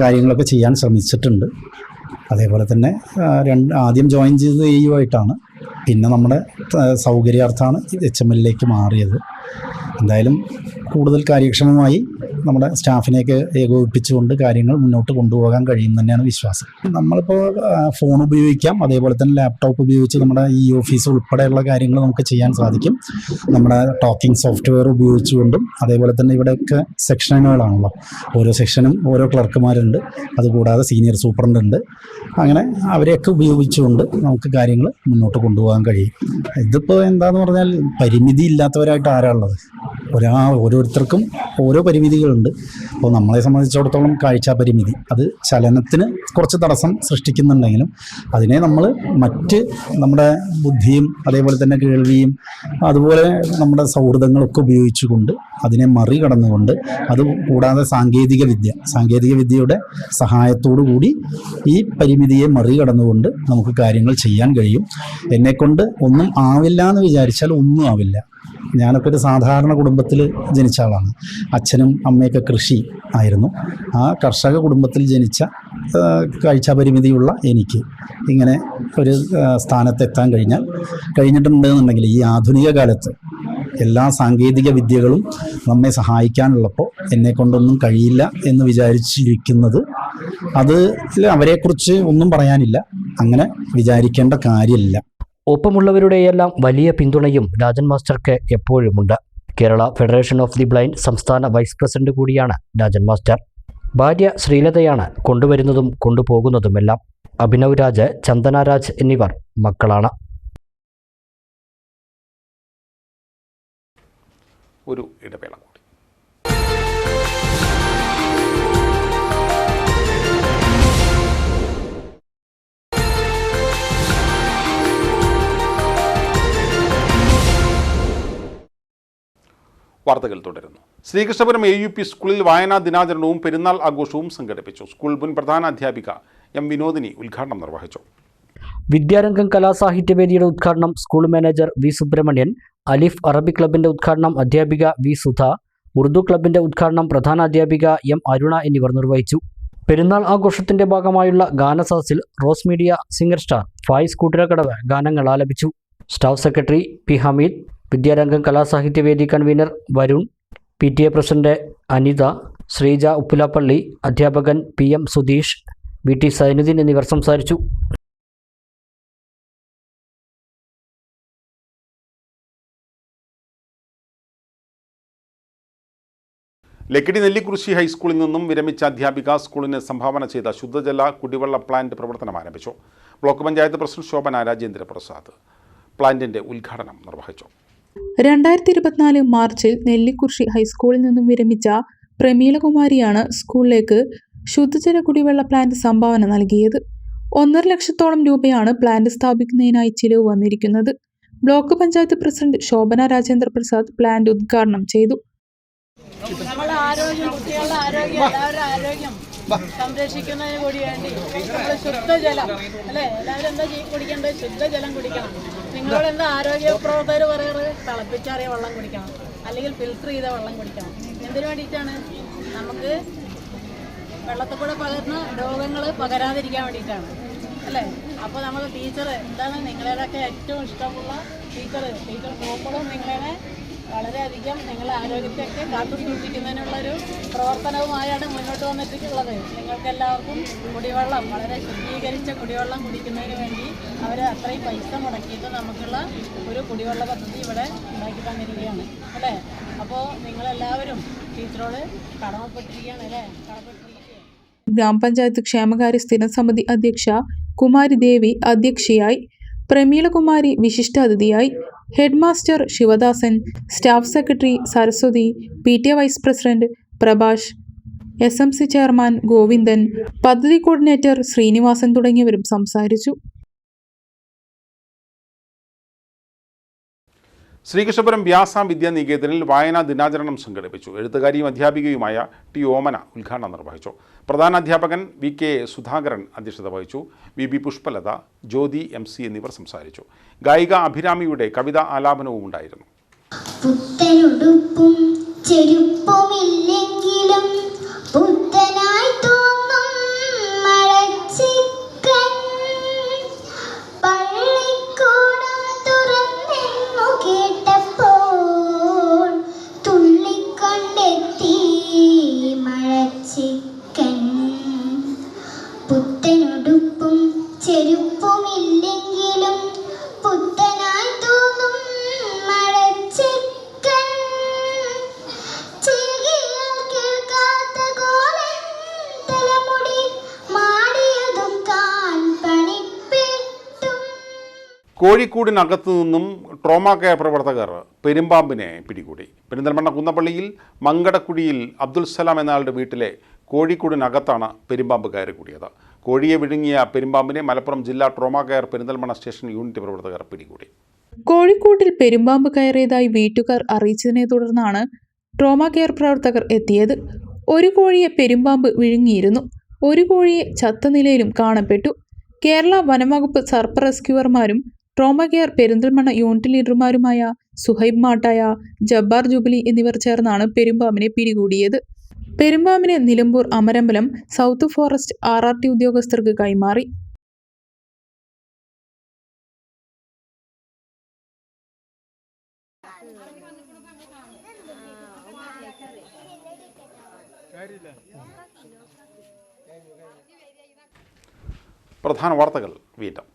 കാര്യങ്ങളൊക്കെ ചെയ്യാൻ ശ്രമിച്ചിട്ടുണ്ട്. അതേപോലെ തന്നെ ആദ്യം ജോയിൻ ചെയ്തത് AEO ആയിട്ടാണ്, പിന്നെ നമ്മുടെ സൗകര്യാർത്ഥമാണ് HMലേക്ക് മാറിയത്. എന്തായാലും കൂടുതൽ കാര്യക്ഷമമായി നമ്മുടെ സ്റ്റാഫിനെയൊക്കെ ഏകോപിപ്പിച്ചുകൊണ്ട് കാര്യങ്ങൾ മുന്നോട്ട് കൊണ്ടുപോകാൻ കഴിയും തന്നെയാണ് വിശ്വാസം. നമ്മളിപ്പോൾ ഫോൺ ഉപയോഗിക്കാം, അതേപോലെ തന്നെ ലാപ്ടോപ്പ് ഉപയോഗിച്ച് നമ്മുടെ ഈ ഓഫീസ് ഉൾപ്പെടെയുള്ള കാര്യങ്ങൾ നമുക്ക് ചെയ്യാൻ സാധിക്കും. നമ്മുടെ ടോക്കിംഗ് സോഫ്റ്റ്വെയർ ഉപയോഗിച്ചുകൊണ്ടും, അതേപോലെ തന്നെ ഇവിടെയൊക്കെ സെക്ഷനുകളാണല്ലോ, ഓരോ സെക്ഷനും ഓരോ ക്ലർക്കുമാരുണ്ട്, അതുകൂടാതെ സീനിയർ സൂപ്രണ്ട്, അങ്ങനെ അവരെയൊക്കെ ഉപയോഗിച്ചുകൊണ്ട് നമുക്ക് കാര്യങ്ങൾ മുന്നോട്ട് കൊണ്ടുപോകാൻ കഴിയും. ഇതിപ്പോൾ എന്താന്ന് പറഞ്ഞാൽ പരിമിതി ഇല്ലാത്തവരായിട്ട് ആരാളുള്ളത്? ഓരോരുത്തർക്കും ഓരോ പരിമിതികളുണ്ട്. അപ്പോൾ നമ്മളെ സംബന്ധിച്ചിടത്തോളം കാഴ്ച പരിമിതി അത് ചലനത്തിന് കുറച്ച് തടസ്സം സൃഷ്ടിക്കുന്നുണ്ടെങ്കിലും അതിനെ നമ്മൾ നമ്മുടെ ബുദ്ധിയും അതേപോലെ തന്നെ കേൾവിയും അതുപോലെ നമ്മുടെ സൗഹൃദങ്ങളൊക്കെ ഉപയോഗിച്ചുകൊണ്ട് അതിനെ മറികടന്നുകൊണ്ട്, അതുകൂടാതെ സാങ്കേതിക വിദ്യയുടെ സഹായത്തോടു കൂടി ഈ പരിമിതിയെ മറികടന്നുകൊണ്ട് നമുക്ക് കാര്യങ്ങൾ ചെയ്യാൻ കഴിയും. എന്നെക്കൊണ്ട് ഒന്നും ആവില്ല എന്ന് വിചാരിച്ചാൽ ഒന്നും ആവില്ല. ഞാനൊക്കെ ഒരു സാധാരണ കുടുംബത്തിൽ ജനിച്ച ആളാണ്. അച്ഛനും അമ്മയൊക്കെ കൃഷി ആയിരുന്നു. ആ കർഷക കുടുംബത്തിൽ ജനിച്ച കാഴ്ചാപരിമിതിയുള്ള എനിക്ക് ഇങ്ങനെ ഒരു സ്ഥാനത്തെത്താൻ കഴിഞ്ഞിട്ടുണ്ടെന്നുണ്ടെങ്കിൽ ഈ ആധുനിക കാലത്ത് എല്ലാ സാങ്കേതിക വിദ്യകളും നമ്മെ സഹായിക്കാനുള്ളപ്പോൾ എന്നെക്കൊണ്ടൊന്നും കഴിയില്ല എന്ന് വിചാരിച്ചിരിക്കുന്നത് അത് അവരെക്കുറിച്ച് ഒന്നും പറയാനില്ല, അങ്ങനെ വിചാരിക്കേണ്ട കാര്യമില്ല. ഒപ്പമുള്ളവരുടെയെല്ലാം വലിയ പിന്തുണയും രാജൻ മാസ്റ്റർക്ക് എപ്പോഴുമുണ്ട്. Kerala federation of the blind സംസ്ഥാന വൈസ് പ്രസിഡന്റ് കൂടിയാണ് രാജൻ മാസ്റ്റർ. ഭാര്യ ശ്രീലതയാണ് കൊണ്ടുവരുന്നതും കൊണ്ടുപോകുന്നതുമെല്ലാം. അഭിനവ് രാജ്, ചന്ദന രാജ് എന്നിവർ മക്കളാണ്. ഒരു ഇടവേള കൂടി. വാർത്തകൾ തുടരുന്നു. ശ്രീകൃഷ്ണപുരം AUP സ്കൂളിൽ വായനാ ദിനാചരണവും പെരുന്നാൾ ആഘോഷവും സംഘടിപ്പിച്ചു. സ്കൂൾ മുൻ പ്രധാന അധ്യാപിക M. വിനോദിനി ഉദ്ഘാടനം നിർവഹിച്ചു. വിദ്യാരംഗം കലാസാഹിത്യവേദിയുടെ ഉദ്ഘാടനം സ്കൂൾ മാനേജർ V. സുബ്രഹ്മണ്യൻ, അലിഫ് അറബിക് ക്ലബിന്റെ ഉദ്ഘാടനം അധ്യാപിക V. സുധ, ഉറുദു ക്ലബിന്റെ ഉദ്ഘാടനം പ്രധാന അധ്യാപിക M. അരുണ എന്നിവർ നിർവഹിച്ചു. പെരുന്നാൾ ആഘോഷത്തിന്റെ ഭാഗമായുള്ള ഗാനസദസ്സിൽ rose media singer star Fayis Koottirakkadavu ഗാനങ്ങൾ ആലപിച്ചു. Staff secretary P. Hameed, Vidyarangam Kalasahithyavedi convener Varun, PTA president Anitha, Sreeja Uppulappally, അധ്യാപകൻ PM സുധീഷ്, VT സൈനുദ്ദീൻ എന്നിവർ സംസാരിച്ചു. ലക്കിടി നെല്ലിക്കുറിശി ഹൈസ്കൂളിൽ നിന്നും വിരമിച്ച അധ്യാപിക സ്കൂളിന് സംഭാവന ചെയ്ത ശുദ്ധജല കുടിവെള്ള പ്ലാന്റ് പ്രവർത്തനം ആരംഭിച്ചു. ബ്ലോക്ക് പഞ്ചായത്ത് പ്രസിഡന്റ് ശോഭന രാജേന്ദ്ര പ്രസാദ് പ്ലാന്റിന്റെ ഉദ്ഘാടനം നിർവഹിച്ചു. 2024 മാർച്ചിൽ നെല്ലിക്കുറിശി ഹൈസ്കൂളിൽ നിന്നും വിരമിച്ച പ്രമീളകുമാരിയാണ് സ്കൂളിലേക്ക് ശുദ്ധജല കുടിവെള്ള പ്ലാന്റ് സംഭാവന നൽകിയത്. 1.5 ലക്ഷത്തോളം രൂപയാണ് പ്ലാന്റ് സ്ഥാപിക്കുന്നതിനായി ചിലവ് വന്നിരിക്കുന്നത്. Block panchayat president Shobhana Rajendra Prasad plant ഉദ്ഘാടനം ചെയ്തു. നമ്മുടെ ആരോഗ്യം, കുട്ടികളുടെ ആരോഗ്യം, എല്ലാവരുടെ ആരോഗ്യം സംരക്ഷിക്കുന്നതിന് കൂടി വേണ്ടി നമ്മൾ ശുദ്ധജലം അല്ലേ, എല്ലാവരും എന്താ കുടിക്കേണ്ടത്? ശുദ്ധജലം കുടിക്കണം. നിങ്ങളോട് എന്താ ആരോഗ്യ പ്രവർത്തകർ പറയാറ്? തിളപ്പിച്ചാറിയ വെള്ളം കുടിക്കണം, അല്ലെങ്കിൽ ഫിൽറ്റർ ചെയ്ത വെള്ളം കുടിക്കണം. എന്തിനു വേണ്ടിയിട്ടാണ്? നമുക്ക് വെള്ളത്തിൽ കൂടെ പകർന്ന രോഗങ്ങൾ പകരാതിരിക്കാൻ വേണ്ടിയിട്ടാണ് അല്ലേ. അപ്പോൾ നമ്മൾ ടീച്ചർ എന്താണ് നിങ്ങളെയൊക്കെ ഏറ്റവും ഇഷ്ടമുള്ള ടീച്ചർ പോകുമ്പോഴും നിങ്ങളെ വളരെയധികം നിങ്ങളെ ആരോഗ്യത്തെയൊക്കെ കാത്തു സൂക്ഷിക്കുന്നതിനുള്ളൊരു പ്രവർത്തനവുമായാണ് മുന്നോട്ട് വന്നിട്ടുള്ളത്. നിങ്ങൾക്കെല്ലാവർക്കും കുടിവെള്ളം, വളരെ ശുദ്ധീകരിച്ച കുടിവെള്ളം കുടിക്കുന്നതിന് വേണ്ടി അവർ അത്രയും പൈസ മുടക്കിയിട്ട് നമുക്കുള്ള ഒരു കുടിവെള്ള പദ്ധതി ഇവിടെ ഉണ്ടാക്കി തന്നിരിക്കുകയാണ് അല്ലേ. അപ്പോൾ നിങ്ങളെല്ലാവരും ടീച്ചറോട് കടമപ്പെട്ടിരിക്കുകയാണ് അല്ലേ, കടപ്പെട്ടിരിക്കുകയാണ്. ഗ്രാമപഞ്ചായത്ത് ക്ഷേമകാര്യ സ്ഥിരം സമിതി അധ്യക്ഷ കുമാരി ദേവി അധ്യക്ഷയായി, പ്രമീളകുമാരി വിശിഷ്ടാതിഥിയായി, head master Sivadasan, staff secretary Saraswathi, PTA vice president Prabhash, SMC chairman Govindan, പദ്ധതി കോർഡിനേറ്റർ ശ്രീനിവാസൻ തുടങ്ങിയവരും സംസാരിച്ചു. ശ്രീകൃഷ്ണപുരം വ്യാസ വിദ്യാനികേതനിൽ വായനാ ദിനാചരണം സംഘടിപ്പിച്ചു. എഴുത്തുകാരിയും അധ്യാപികയുമായ ടി ഓമന ഉദ്ഘാടനം നിർവഹിച്ചു. പ്രധാന അധ്യാപകൻ VK സുധാകരൻ അധ്യക്ഷത വഹിച്ചു. VB പുഷ്പലത, ജ്യോതി MC എന്നിവർ സംസാരിച്ചു. ഗായിക അഭിരാമിയുടെ കവിതാ ആലാപനവും ഉണ്ടായിരുന്നു. പുത്തനുടുപ്പും ചെരുപ്പുമില്ലെങ്കിലും പുത്തനായി തോന്നും മഴച്ചിക്കൻ പള്ളിക്കൂടം തുറന്നെന്നു കേട്ടപ്പോൾ തുള്ളിക്കൊണ്ടെത്തി മഴച്ചിക്കൻ. പുത്തനുടുപ്പും ചെരുപ്പുമില്ലെങ്കിലും പുത്തനായി തോന്നും മഴച്ചിക്കൻ. ചെകിയാൽ കേൾക്കാത്ത കോലൻ തലമുടി മാടിയതുക്കാൻ പണിപ്പെട്ടു. കോഴിക്കോടിനകത്തു നിന്നും ട്രോമാ കെയർ പ്രവർത്തകർ പെരുമ്പാമ്പിനെ പിടികൂടി. പെരിന്തൽമണ്ണ കുന്നപ്പള്ളിയിൽ മങ്കടക്കുടിയിൽ അബ്ദുൽ സലാം എന്നയാളുടെ വീട്ടിലെ കോഴിക്കോടിനകത്താണ് പെരുമ്പാമ്പ് കയറി കൂടിയത്. കോഴിയെ വിഴുങ്ങിയ പെരുമ്പാമ്പിനെ മലപ്പുറം ജില്ലാ trauma care Perinthalmanna station unit പ്രവർത്തകർ പിടികൂടി. കോഴിക്കോട്ടിൽ പെരുമ്പാമ്പ് കയറിയതായി വീട്ടുകാർ അറിയിച്ചതിനെ തുടർന്നാണ് ട്രോമാ കെയർ പ്രവർത്തകർ എത്തിയത്. ഒരു കോഴിയെ പെരുമ്പാമ്പ് വിഴുങ്ങിയിരുന്നു. ഒരു കോഴിയെ ചത്ത നിലയിലും കാണപ്പെട്ടു. കേരള വനംവകുപ്പ് സർപ്പ റെസ്ക്യൂവർമാരും ട്രോമാ കെയർ പെരിന്തൽമണ്ണ യൂണിറ്റ് ലീഡർമാരുമായ സുഹൈബ് മാട്ടായ, ജബ്ബാർ ജുബിലി എന്നിവർ ചേർന്നാണ് പെരുമ്പാമ്പിനെ പിടികൂടിയത്. പെരുമ്പാമ്പിനെ Nilambur Amarambalam south forest RRT ഉദ്യോഗസ്ഥർക്ക് കൈമാറി. പ്രധാന വാർത്തകൾ വീണ്ടും.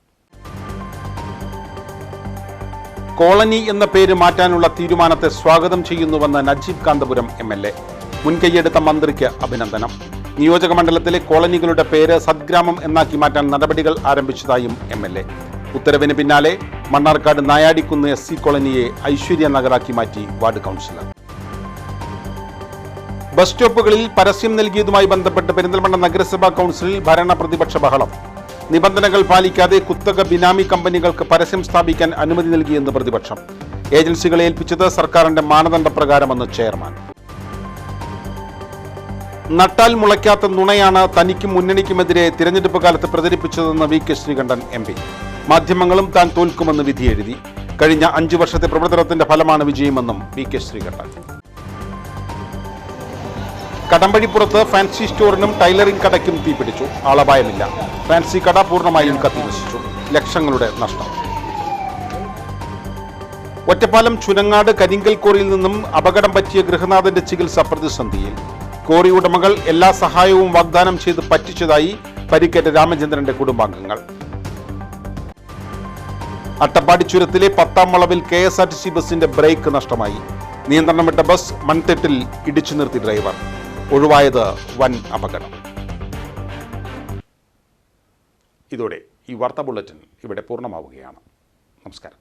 കോളനി എന്ന പേര് മാറ്റാനുള്ള തീരുമാനത്തെ സ്വാഗതം ചെയ്യുന്നുവെന്ന് നജീബ് കാന്തപുരം MLA. മുൻകൈയെടുത്ത മന്ത്രിക്ക് അഭിനന്ദനം. നിയോജക മണ്ഡലത്തിലെ കോളനികളുടെ പേര് സദ്ഗ്രാമം എന്നാക്കി മാറ്റാൻ നടപടികൾ ആരംഭിച്ചതായും MLA. ഉത്തരവിന് പിന്നാലെ മണ്ണാർക്കാട് നായാടിക്കുന്ന് SC കോളനിയെ ഐശ്വര്യ നഗറാക്കി മാറ്റി വാർഡ് കൗൺസിലർ. ബസ് സ്റ്റോപ്പുകളിൽ പരസ്യം നൽകിയതുമായി ബന്ധപ്പെട്ട് പെരിന്തൽമണ്ണ നഗരസഭാ കൗൺസിലിൽ ഭരണ പ്രതിപക്ഷ ബഹളം. നിബന്ധനകൾ പാലിക്കാതെ കുത്തക ബിനാമി കമ്പനികൾക്ക് പരസ്യം സ്ഥാപിക്കാൻ അനുമതി നൽകിയെന്ന് പ്രതിപക്ഷം. ഏജൻസികളെ ഏൽപ്പിച്ചത് സർക്കാരിന്റെ മാനദണ്ഡപ്രകാരമെന്ന് ചെയർമാൻ. നട്ടാൽ മുളയ്ക്കാത്ത നുണയാണ് തനിക്കും മുന്നണിക്കുമെതിരെ തിരഞ്ഞെടുപ്പ് കാലത്ത് പ്രചരിപ്പിച്ചതെന്ന് VK ശ്രീകണ്ഠൻ MP. മാധ്യമങ്ങളും താൻ തോൽക്കുമെന്ന് വിധിയെഴുതി. കഴിഞ്ഞ 5 വർഷത്തെ പ്രവർത്തനത്തിന്റെ ഫലമാണ് വിജയമെന്നും VK ശ്രീകണ്ഠൻ. കടമ്പഴിപ്പുറത്ത് ഫാൻസി സ്റ്റോറിനും ടൈലറിംഗ് കടയ്ക്കും തീപിടിച്ചു. ആളപായമില്ല. ഫാൻസി കട പൂർണ്ണമായും കത്തിനശിച്ചു. ലക്ഷങ്ങളുടെ നഷ്ടം. ഒറ്റപ്പാലം ചുനങ്ങാട് കരിങ്കൽ കോറിയിൽ നിന്നും അപകടം പറ്റിയ ഗൃഹനാഥന്റെ ചികിത്സ പ്രതിസന്ധിയിൽ. കോറി ഉടമകൾ എല്ലാ സഹായവും വാഗ്ദാനം ചെയ്ത് പറ്റിച്ചതായി പരിക്കേറ്റ രാമചന്ദ്രന്റെ കുടുംബാംഗങ്ങൾ. അട്ടപ്പാടി ചുരത്തിലെ 10ാം വളവിൽ KSRTC ബസിന്റെ ബ്രേക്ക് നഷ്ടമായി. നിയന്ത്രണം വിട്ട ബസ് മൺതിട്ടിൽ ഇടിച്ചു നിർത്തി ഡ്രൈവർ. ഒഴിവായത് വൻ അപകടം. ഇതോടെ ഈ വാർത്താ ബുള്ളറ്റിൻ ഇവിടെ പൂർണ്ണമാവുകയാണ്. നമസ്കാരം.